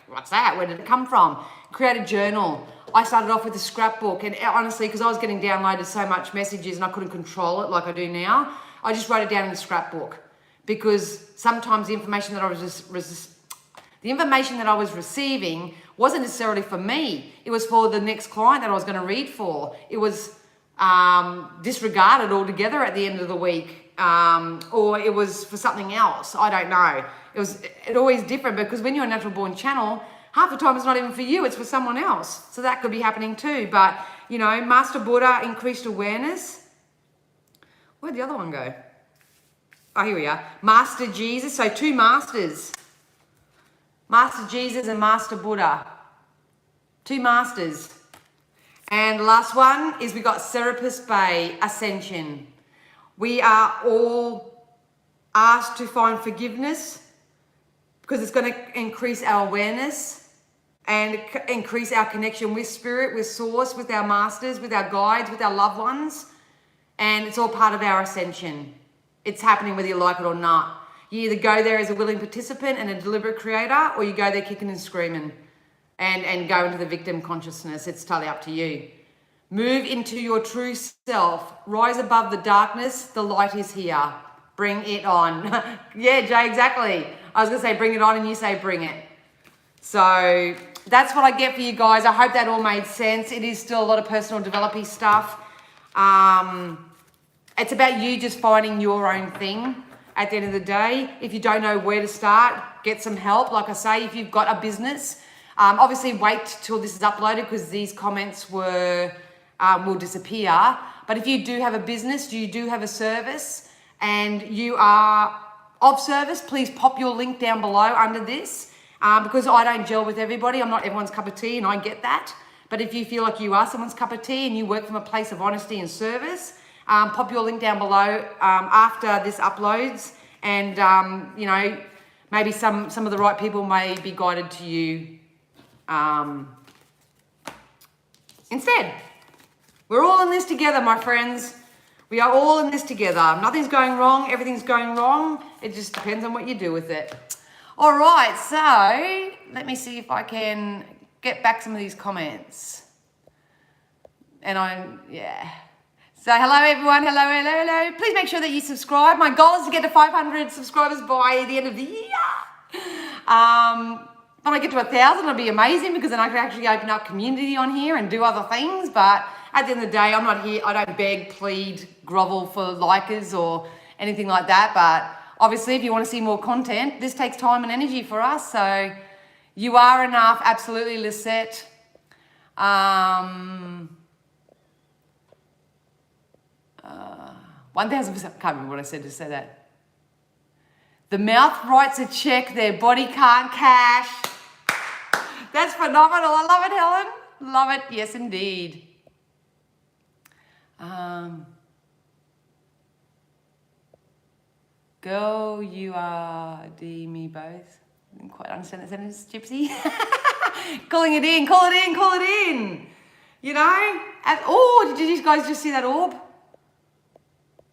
what's that? Where did it come from? Create a journal. I started off with a scrapbook, and honestly, because I was getting downloaded so much messages and I couldn't control it like I do now, I just wrote it down in the scrapbook, because sometimes the information that I was receiving wasn't necessarily for me. It was for the next client that I was going to read for. It was disregarded altogether at the end of the week, or it was for something else. I don't know. It always different, because when you're a natural born channel, half the time it's not even for you, it's for someone else. So that could be happening too. But, Master Buddha, increased awareness. Where'd the other one go? Oh, here we are. Master Jesus. So 2 masters. Master Jesus and Master Buddha. 2 masters. And the last one is we got Serapis Bay, Ascension. We are all asked to find forgiveness, because it's going to increase our awareness and increase our connection with spirit, with source, with our masters, with our guides, with our loved ones. And it's all part of our ascension. It's happening whether you like it or not. You either go there as a willing participant and a deliberate creator, or you go there kicking and screaming and go into the victim consciousness. It's totally up to you. Move into your true self. Rise above the darkness. The light is here. Bring it on. Yeah, Jay, exactly. I was going to say bring it on, and you say bring it. So that's what I get for you guys. I hope that all made sense. It is still a lot of personal developing stuff. It's about you just finding your own thing at the end of the day. If you don't know where to start, get some help. Like I say, if you've got a business, obviously wait till this is uploaded, because these comments will disappear. But if you do have a business, you do have a service, and you are of service, please pop your link down below under this, because I don't gel with everybody. I'm not everyone's cup of tea, and I get that. But if you feel like you are someone's cup of tea and you work from a place of honesty and service, pop your link down below after this uploads, and maybe some of the right people may be guided to you instead. We're all in this together, my friends. We are all in this together. Nothing's going wrong. Everything's going wrong. It just depends on what you do with it. All right, so let me see if I can get back some of these comments. And So hello, everyone. Hello. Please make sure that you subscribe. My goal is to get to 500 subscribers by the end of the year. When I get to 1,000, it'll be amazing, because then I can actually open up community on here and do other things. But at the end of the day, I'm not here. I don't beg, plead, grovel for likers or anything like that. But obviously, if you want to see more content, this takes time and energy for us. So you are enough. Absolutely, Lisette. 1000%, I can't remember what I said to say that. The mouth writes a check their body can't cash. That's phenomenal. I love it, Helen. Love it. Yes, indeed. Girl, you are D, me both. Didn't quite understand that sentence, Gypsy. Calling it in, call it in, call it in. You know? Did you guys just see that orb?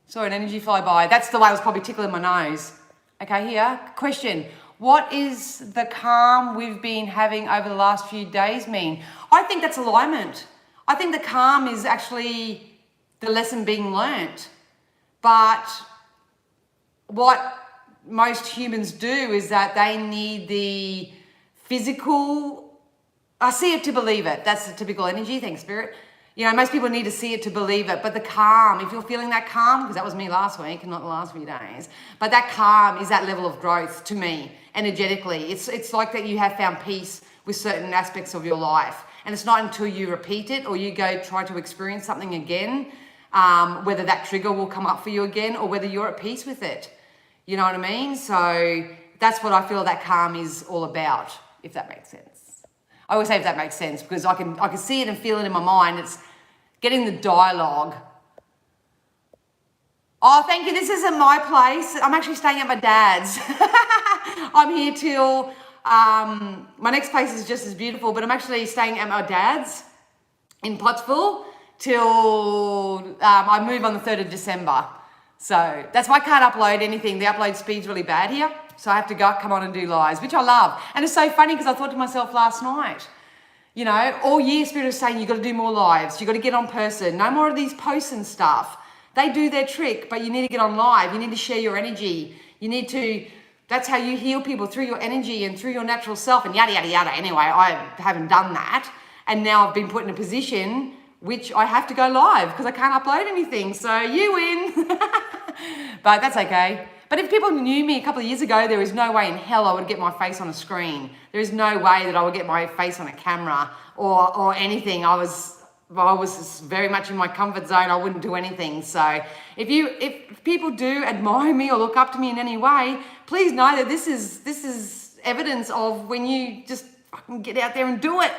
Saw an energy fly by. That's the way I was probably tickling my nose. Okay, here. Question. What is the calm we've been having over the last few days mean? I think that's alignment. I think the calm is actually the lesson being learnt. But what most humans do is that they need the physical, I see it to believe it. That's the typical energy. Thanks, Spirit. You know, most people need to see it to believe it, but the calm, if you're feeling that calm, because that was me last week and not the last few days, but that calm is that level of growth to me, energetically. It's like that you have found peace with certain aspects of your life. And it's not until you repeat it or you go try to experience something again, whether that trigger will come up for you again or whether you're at peace with it. You know what I mean? So that's what I feel that calm is all about, if that makes sense. I always say if that makes sense because I can see it and feel it in my mind. It's getting the dialogue. Oh, thank you. This isn't my place. I'm actually staying at my dad's. I'm here till, my next place is just as beautiful, but I'm actually staying at my dad's in Pottsville till I move on the 3rd of December. So that's why I can't upload anything. The upload speed's really bad here. So I have to come on and do lives, which I love. And it's so funny because I thought to myself last night, you know, all year Spirit is saying you've got to do more lives. You've got to get on person. No more of these posts and stuff. They do their trick, but you need to get on live. You need to share your energy. You need to, that's how you heal people, through your energy and through your natural self and yada, yada, yada. Anyway, I haven't done that. And now I've been put in a position which I have to go live because I can't upload anything. So you win. But that's okay. But if people knew me a couple of years ago, there is no way in hell I would get my face on a screen. There is no way that I would get my face on a camera or anything. I was very much in my comfort zone. I wouldn't do anything. So if people do admire me or look up to me in any way, please know that this is evidence of when you just fucking get out there and do it.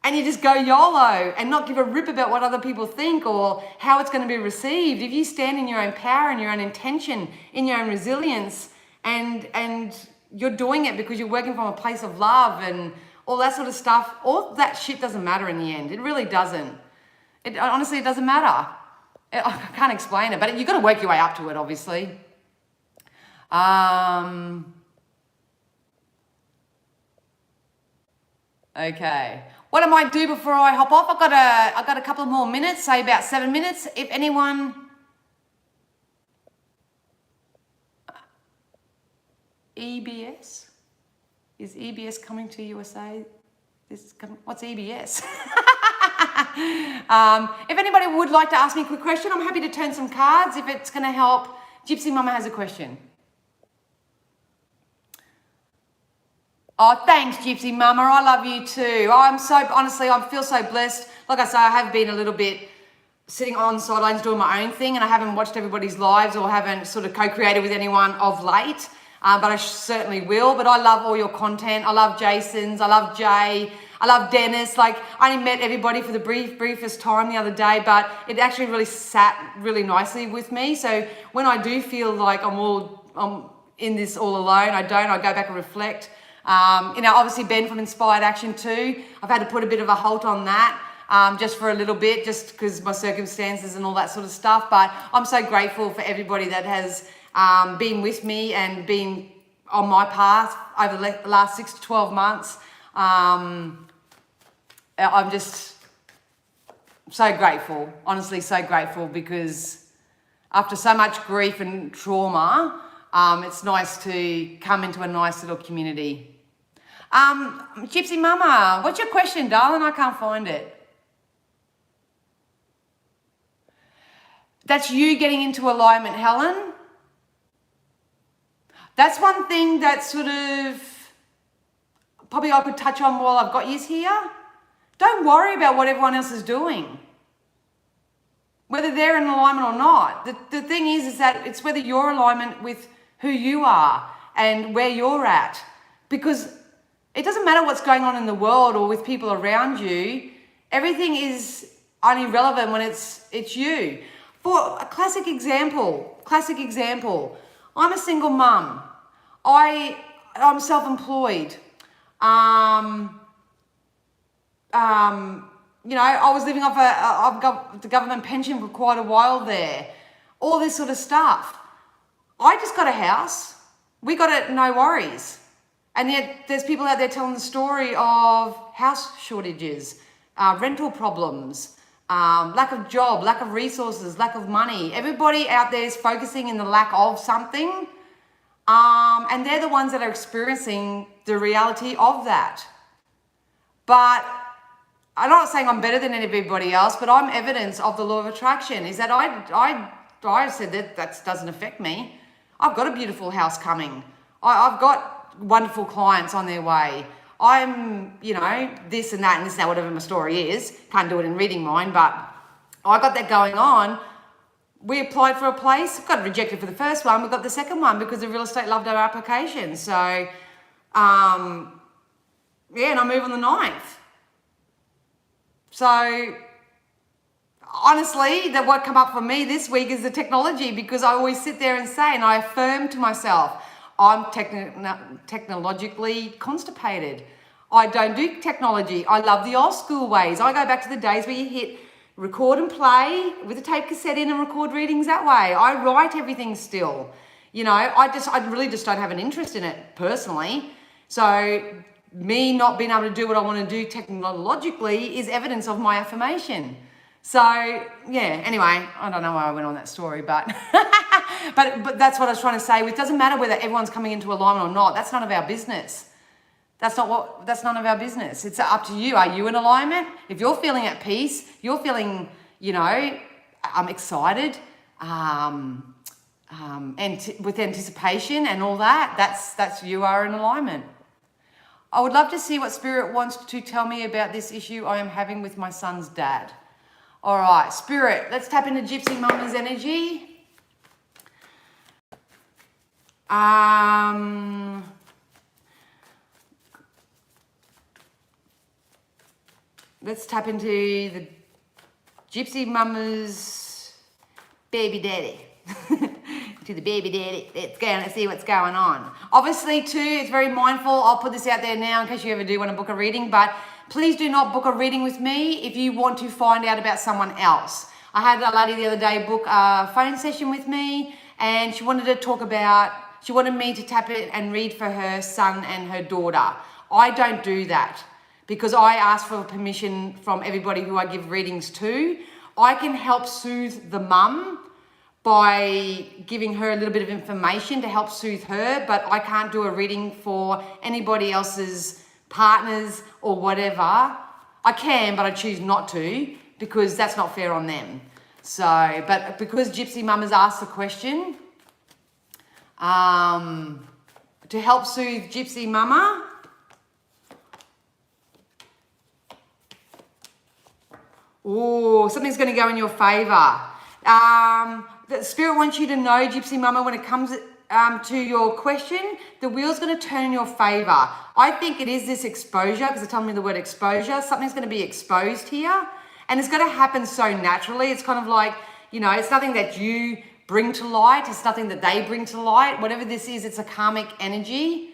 And you just go YOLO and not give a rip about what other people think or how it's going to be received. If you stand in your own power and your own intention, in your own resilience, and you're doing it because you're working from a place of love and all that sort of stuff, all that shit doesn't matter in the end. It really doesn't. Honestly, it doesn't matter. I can't explain it, but you've got to work your way up to it, obviously. Okay. What I might do before I hop off, I've got a couple more minutes, say about 7 minutes. If anyone, EBS? Is EBS coming to USA? What's EBS? If anybody would like to ask me a quick question, I'm happy to turn some cards if it's going to help. Gypsy Mama has a question. Oh, thanks, Gypsy Mama. I love you too. I feel so blessed. Like I say, I have been a little bit sitting on the sidelines doing my own thing and I haven't watched everybody's lives or haven't sort of co-created with anyone of late, but I certainly will. But I love all your content. I love Jason's. I love Jay. I love Dennis. Like, I only met everybody for the briefest time the other day, but it actually really sat really nicely with me. So when I do feel like I'm in this all alone, I go back and reflect. Obviously Ben from Inspired Action too. I've had to put a bit of a halt on that just for a little bit, just because my circumstances and all that sort of stuff. But I'm so grateful for everybody that has been with me and been on my path over the last 6 to 12 months. I'm just so grateful, honestly so grateful, because after so much grief and trauma, it's nice to come into a nice little community. Gypsy Mama, what's your question, darling? I can't find it. That's you getting into alignment, Helen. That's one thing that sort of probably I could touch on while I've got you here. Don't worry about what everyone else is doing. whether they're in alignment or not. The thing is that it's whether you're in alignment with who you are and where you're at. Because it doesn't matter what's going on in the world or with people around you. Everything is only relevant when it's you. For a classic example, I'm a single mum. I'm self-employed. I was living off I've got the government pension for quite a while there. All this sort of stuff. I just got a house. We got it, no worries. And yet there's people out there telling the story of house shortages, rental problems, lack of job, lack of resources, lack of money. Everybody out there is focusing in the lack of something. And they're the ones that are experiencing the reality of that. But I'm not saying I'm better than anybody else, but I'm evidence of the law of attraction. Is that I said that doesn't affect me. I've got a beautiful house coming. I've got wonderful clients on their way. I'm, this and that, whatever my story is. Can't do it in reading mine, but I got that going on. We applied for a place, got rejected for the first one. We got the second one because the real estate loved our application. So, and I move on the 9th. So, honestly, what come up for me this week is the technology, because I always sit there and say, and I affirm to myself, I'm technologically constipated. I don't do technology. I love the old school ways. I go back to the days where you hit record and play with a tape cassette in and record readings that way. I write everything still. I really just don't have an interest in it personally. So me not being able to do what I want to do technologically is evidence of my affirmation. So anyway, I don't know why I went on that story, but but that's what I was trying to say. It doesn't matter whether everyone's coming into alignment or not. That's none of our business. That's none of our business. It's up to you. Are you in alignment? If you're feeling at peace, you're feeling, excited, and with anticipation and all that, that's you are in alignment. I would love to see what Spirit wants to tell me about this issue I am having with my son's dad. All right, Spirit, let's tap into Gypsy Mama's energy. Let's tap into the Gypsy Mama's baby daddy. To the baby daddy. Let's go and see what's going on. Obviously, too, it's very mindful. I'll put this out there now in case you ever do want to book a reading, but please do not book a reading with me if you want to find out about someone else. I had a lady the other day book a phone session with me, and she wanted me to tap it and read for her son and her daughter. I don't do that because I ask for permission from everybody who I give readings to. I can help soothe the mum by giving her a little bit of information to help soothe her, but I can't do a reading for anybody else's partners or whatever. I can, but I choose not to because that's not fair on them. So, but because Gypsy Mum has asked the question, to help soothe Gypsy Mama, something's going to go in your favor. The Spirit wants you to know, Gypsy Mama, when it comes to your question, the wheel's going to turn in your favor. I think it is this exposure, because they're telling me the word exposure. Something's going to be exposed here, and it's going to happen so naturally. It's kind of like, it's nothing that you bring to light. It's nothing that they bring to light. Whatever this is, it's a karmic energy.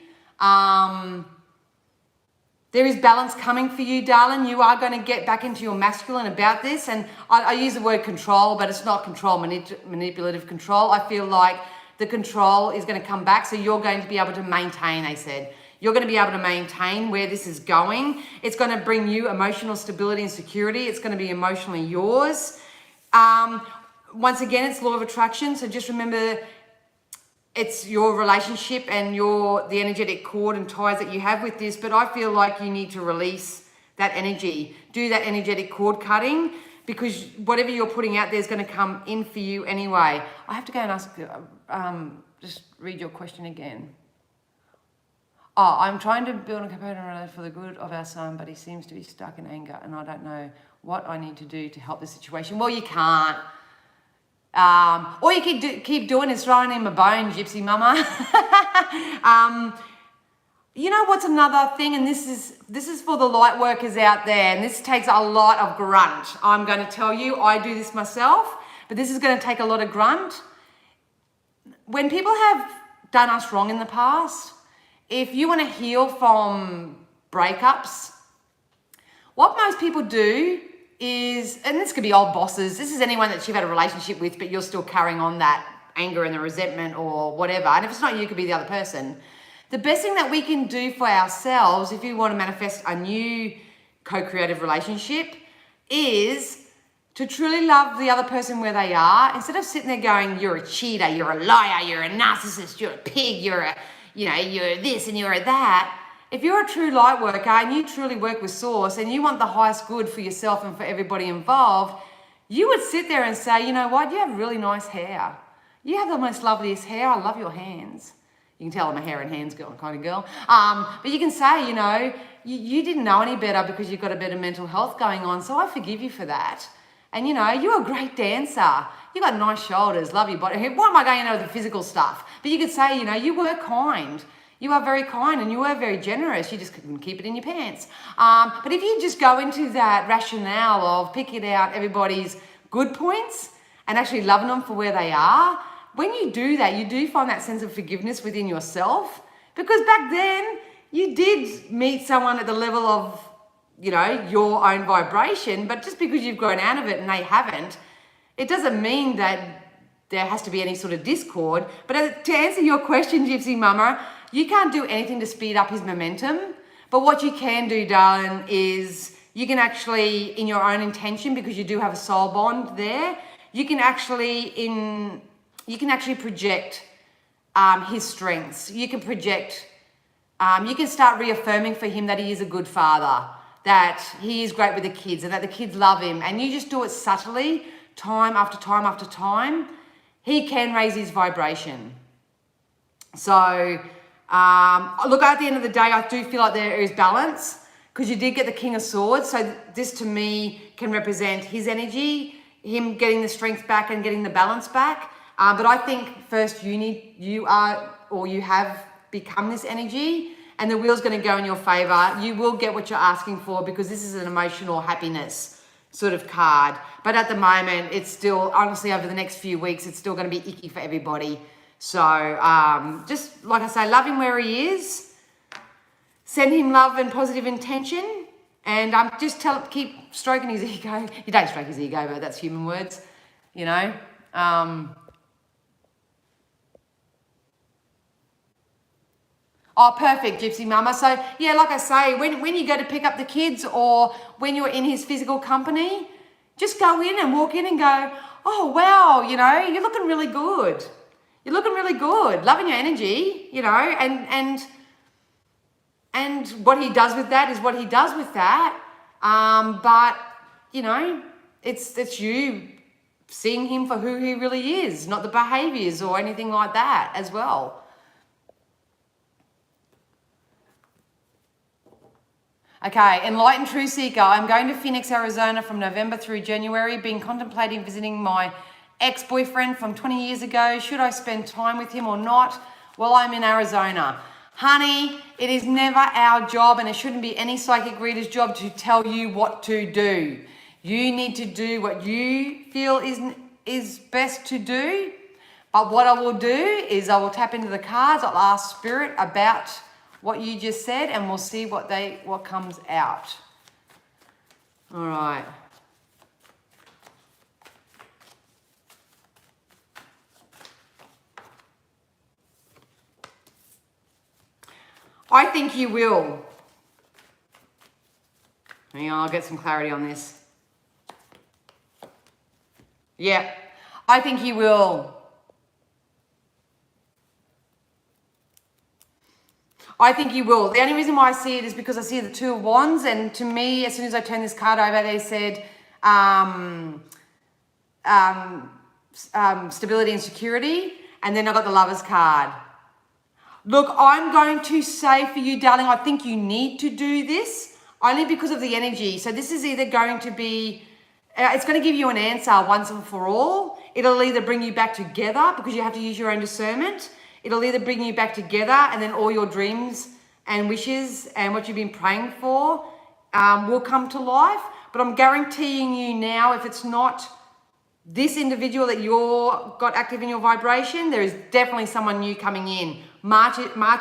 There is balance coming for you, darling. You are going to get back into your masculine about this. And I use the word control, but it's not control, manipulative control. I feel like the control is going to come back. So you're going to be able to maintain, they said. You're going to be able to maintain where this is going. It's going to bring you emotional stability and security. It's going to be emotionally yours. Once again, it's law of attraction. So just remember, it's your relationship and the energetic cord and ties that you have with this, but I feel like you need to release that energy. Do that energetic cord cutting, because whatever you're putting out there is going to come in for you anyway. I have to go and ask, just read your question again. I'm trying to build a component for the good of our son, but he seems to be stuck in anger, and I don't know what I need to do to help the situation. Well, you can't. All you keep doing is throwing him a bone, Gypsy Mama. You know what's another thing, and this is for the light workers out there, and this takes a lot of grunt. I'm going to tell you, I do this myself, but this is going to take a lot of grunt. When people have done us wrong in the past, if you want to heal from breakups, what most people do is, and this could be old bosses, this is anyone that you've had a relationship with, but you're still carrying on that anger and the resentment or whatever. And if it's not you, it could be the other person. The best thing that we can do for ourselves, if you want to manifest a new co-creative relationship, is to truly love the other person where they are. Instead of sitting there going, you're a cheater, you're a liar, you're a narcissist, you're a pig, you're this and you're that. If you're a true light worker and you truly work with source and you want the highest good for yourself and for everybody involved, you would sit there and say, you know what, you have really nice hair. You have the most loveliest hair. I love your hands. You can tell I'm a hair and hands girl, kind of girl. But you can say, you didn't know any better because you've got a better mental health going on, so I forgive you for that. And, you're a great dancer. You got nice shoulders, love your body. Why am I going into the physical stuff? But you could say, you were kind. You are very kind and you were very generous. You just couldn't keep it in your pants. But if you just go into that rationale of picking out everybody's good points and actually loving them for where they are, when you do that, you do find that sense of forgiveness within yourself. Because back then, you did meet someone at the level of, your own vibration, but just because you've grown out of it and they haven't, it doesn't mean that there has to be any sort of discord. But to answer your question, Gypsy Mama, you can't do anything to speed up his momentum. But what you can do, darling, is you can actually, in your own intention, because you do have a soul bond there, you can actually project his strengths. You can project, you can start reaffirming for him that he is a good father, that he is great with the kids and that the kids love him. And you just do it subtly, time after time after time. He can raise his vibration. So, look, at the end of the day, I do feel like there is balance because you did get the King of Swords. So this to me can represent his energy, him getting the strength back and getting the balance back. But I think first you have become this energy and the wheel's going to go in your favor. You will get what you're asking for because this is an emotional happiness sort of card. But at the moment, it's still, honestly, over the next few weeks, it's still going to be icky for everybody. So just like I say, love him where he is. Send him love and positive intention. And just keep stroking his ego. You don't stroke his ego, but that's human words, Oh, perfect, Gypsy Mama. So, yeah, like I say, when you go to pick up the kids or when you're in his physical company, just go in and walk in and go, oh, wow, you're looking really good. You're looking really good. Loving your energy, and what he does with that is what he does with that. But, it's you seeing him for who he really is, not the behaviors or anything like that as well. Okay, Enlightened True Seeker. I'm going to Phoenix, Arizona from November through January. Been contemplating visiting my ex-boyfriend from 20 years ago. Should I spend time with him or not while I'm in Arizona? Honey, it is never our job and it shouldn't be any psychic reader's job to tell you what to do. You need to do what you feel is best to do. But what I will do is I will tap into the cards. I'll ask Spirit about what you just said and we'll see what comes out. All right. I think you will. Hang on, I'll get some clarity on this. Yeah, I think you will. I think you will. The only reason why I see it is because I see the Two of Wands, and to me, as soon as I turn this card over, they said stability and security, and then I got the Lovers card. Look, I'm going to say for you, darling, I think you need to do this only because of the energy. So this is either going to be It's going to give you an answer once and for all. It'll either bring you back together because you have to use your own discernment. It'll either bring you back together and then all your dreams and wishes and what you've been praying for will come to life. But I'm guaranteeing you now, if it's not this individual that you're got active in your vibration, there is definitely someone new coming in. March,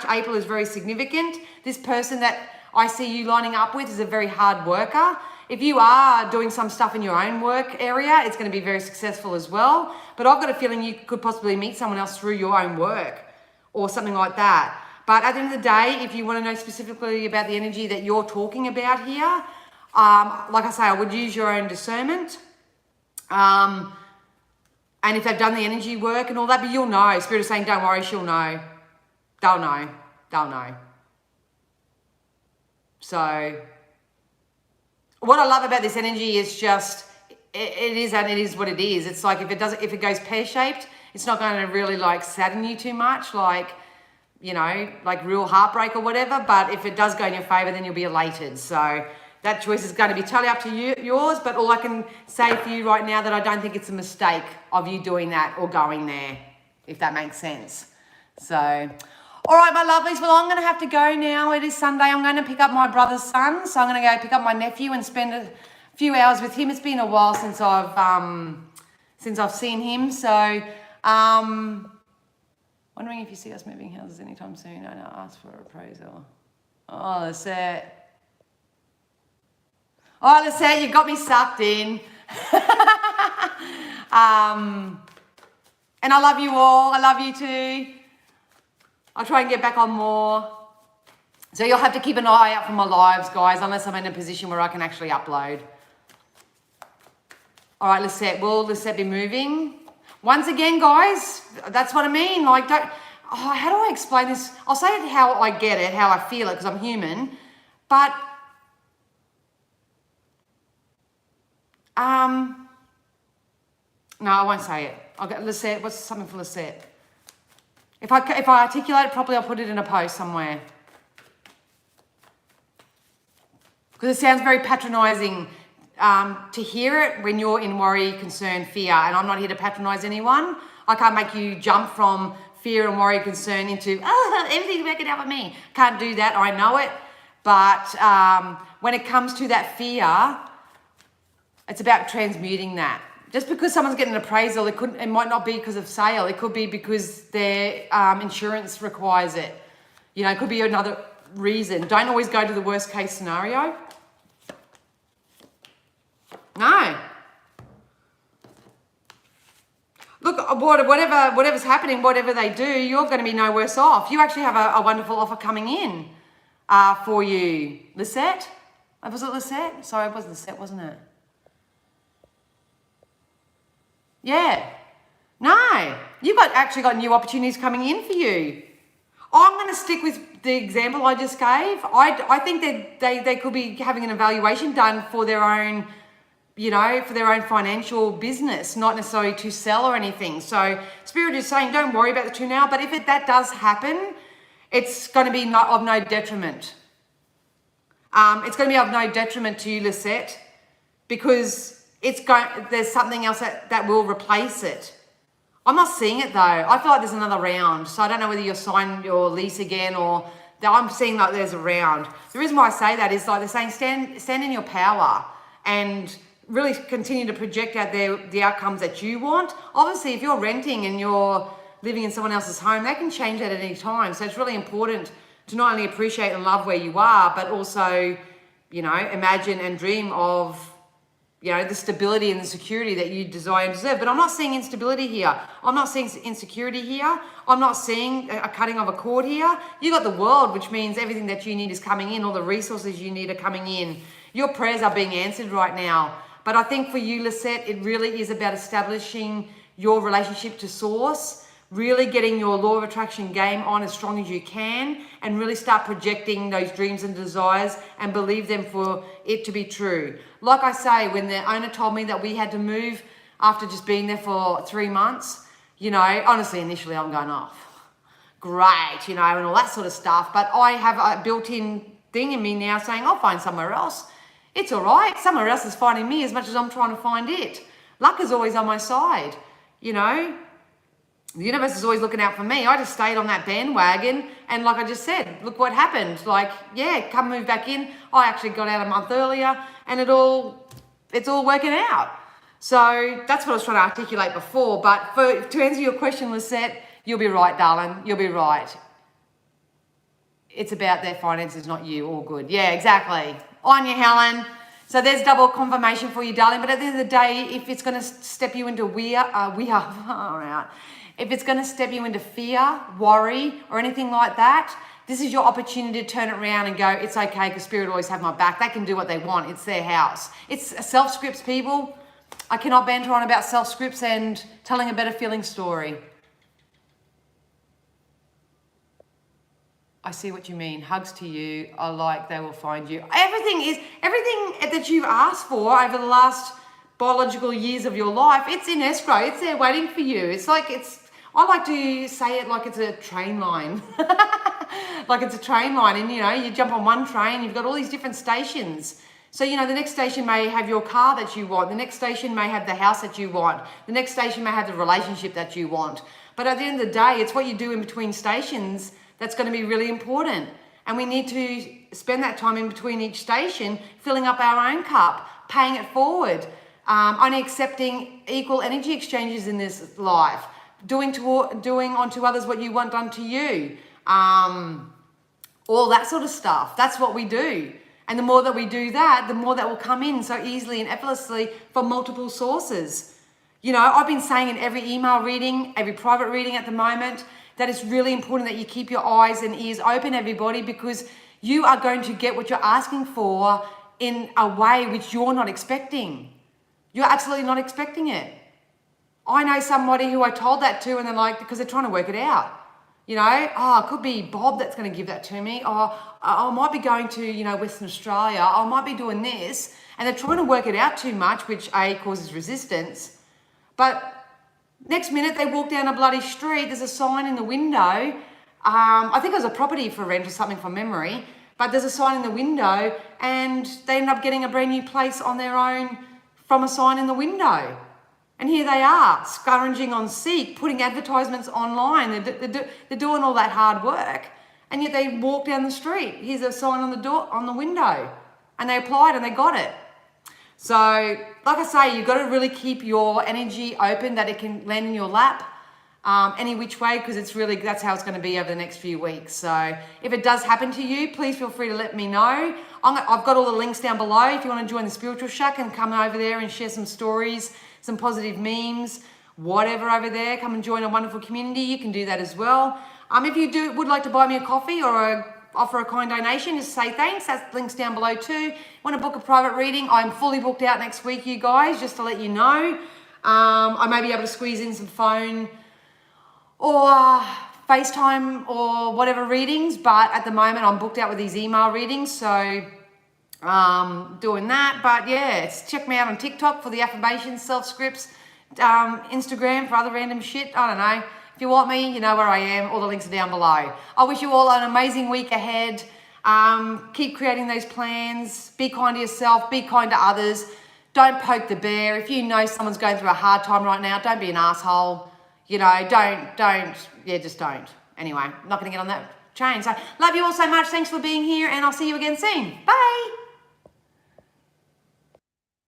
April is very significant. This person that I see you lining up with is a very hard worker. If you are doing some stuff in your own work area, it's going to be very successful as well. But I've got a feeling you could possibly meet someone else through your own work or something like that. But at the end of the day, if you want to know specifically about the energy that you're talking about here, like I say, I would use your own discernment. And if they've done the energy work and all that, but you'll know. Spirit is saying, don't worry, she'll know. They'll know. They'll know. So what I love about this energy is just, it is what it is. It's like if it goes pear-shaped, it's not going to really like sadden you too much, like, you know, like real heartbreak or whatever. But if it does go in your favor, then you'll be elated. So that choice is going to be totally up to yours. But all I can say for you right now that I don't think it's a mistake of you doing that or going there, if that makes sense. So, all right, my lovelies. Well, I'm going to have to go now. It is Sunday. I'm going to pick up my brother's son. So I'm going to go pick up my nephew and spend a few hours with him. It's been a while since I've seen him. So, wondering if you see us moving houses anytime soon. I know, ask for appraisal. Oh, that's it. Oh, Lisette, you got me sucked in. And I love you all. I love you too. I'll try and get back on more. So you'll have to keep an eye out for my lives, guys, unless I'm in a position where I can actually upload. All right, Lisette, will Lisette be moving? Once again, guys, that's what I mean. Like, how do I explain this? I'll say it how I get it, how I feel it, because I'm human. But, no, I won't say it. I'll get Lisette. What's something for Lisette? If I articulate it properly, I'll put it in a post somewhere. Because it sounds very patronising to hear it when you're in worry, concern, fear. And I'm not here to patronise anyone. I can't make you jump from fear and worry, concern into, everything's working out for me. Can't do that. I know it. But when it comes to that fear, it's about transmuting that. Just because someone's getting an appraisal, it might not be because of sale. It could be because their insurance requires it. You know, it could be another reason. Don't always go to the worst case scenario. No. Look, whatever's happening, whatever they do, you're going to be no worse off. You actually have a wonderful offer coming in for you. Lisette? Was it Lisette? Sorry, it was Lisette, wasn't it? Yeah. No. You've actually got new opportunities coming in for you. I'm going to stick with the example I just gave. I think that they could be having an evaluation done for their own, you know, for their own financial business, not necessarily to sell or anything. So Spirit is saying, don't worry about the two now. But if that does happen, it's going to be of no detriment. It's going to be of no detriment to you, Lisette, because there's something else that will replace it. I'm not seeing it though. I feel like there's another round. So I don't know whether you'll sign your lease again or I'm seeing like there's a round. The reason why I say that is like they're saying stand in your power and really continue to project out the outcomes that you want. Obviously, if you're renting and you're living in someone else's home, they can change that at any time. So it's really important to not only appreciate and love where you are, but also, you know, imagine and dream of, you know, the stability and the security that you desire and deserve. But I'm not seeing instability here. I'm not seeing insecurity here. I'm not seeing a cutting of a cord here. You got the world, which means everything that you need is coming in. All the resources you need are coming in. Your prayers are being answered right now. But I think for you, Lisette, it really is about establishing your relationship to Source, really getting your law of attraction game on as strong as you can, and really start projecting those dreams and desires and believe them for it to be true. Like I say, when the owner told me that we had to move after just being there for 3 months, you know, honestly, initially I'm going off. Great, you know, and all that sort of stuff. But I have a built-in thing in me now saying I'll find somewhere else. It's all right. Somewhere else is finding me as much as I'm trying to find it. Luck is always on my side, you know. The universe is always looking out for me. I just stayed on that bandwagon, and like I just said, look what happened. Like, yeah, come move back in. I actually got out a month earlier, and it's all working out. So that's what I was trying to articulate before. But to answer your question, Lisette, you'll be right, darling. You'll be right. It's about their finances, not you. All good. Yeah, exactly. On you, Helen. So there's double confirmation for you, darling. But at the end of the day, if it's going to step you into if it's going to step you into fear, worry, or anything like that, this is your opportunity to turn it around and go, it's okay, because Spirit always have my back. They can do what they want. It's their house. It's self-scripts, people. I cannot banter on about self-scripts and telling a better feeling story. I see what you mean. Hugs to you. I like they will find you. Everything that you've asked for over the last biological years of your life, it's in escrow. It's there waiting for you. I like to say it like it's a train line. Like it's a train line, and you jump on one train, you've got all these different stations. So, the next station may have your car that you want. The next station may have the house that you want. The next station may have the relationship that you want. But at the end of the day, it's what you do in between stations that's going to be really important. And we need to spend that time in between each station, filling up our own cup, paying it forward, only accepting equal energy exchanges in this life, doing unto others what you want done to you, all that sort of stuff. That's what we do. And the more that we do that, the more that will come in so easily and effortlessly from multiple sources. I've been saying in every email reading, every private reading at the moment, that it's really important that you keep your eyes and ears open, everybody, because you are going to get what you're asking for in a way which you're not expecting. You're absolutely not expecting it. I know somebody who I told that to, and they're like, because they're trying to work it out. It could be Bob that's going to give that to me. I might be going to, Western Australia. I might be doing this. And they're trying to work it out too much, which causes resistance. But next minute they walk down a bloody street. There's a sign in the window. I think it was a property for rent or something from memory. But there's a sign in the window, and they end up getting a brand new place on their own from a sign in the window. And here they are, scrounging on Seek, putting advertisements online. They're doing all that hard work. And yet they walk down the street. Here's a sign on the door, on the window. And they applied and they got it. So, like I say, you've got to really keep your energy open, that it can land in your lap any which way, because that's how it's going to be over the next few weeks. So if it does happen to you, please feel free to let me know. I've got all the links down below if you want to join the Spiritual Shack and come over there and share some stories, some positive memes, whatever over there. Come and join a wonderful community. You can do that as well. If you would like to buy me a coffee or offer a kind donation, just say thanks. That link's down below too. Want to book a private reading? I'm fully booked out next week, you guys, just to let you know. I may be able to squeeze in some phone or FaceTime or whatever readings, but at the moment I'm booked out with these email readings, so doing that. But yeah, check me out on TikTok for the affirmations, self-scripts, Instagram for other random shit. I don't know. If you want me, you know where I am. All the links are down below. I wish you all an amazing week ahead. Keep creating those plans. Be kind to yourself. Be kind to others. Don't poke the bear. If you know someone's going through a hard time right now, don't be an asshole. Just don't. Anyway, I'm not going to get on that chain. So love you all so much. Thanks for being here, and I'll see you again soon. Bye.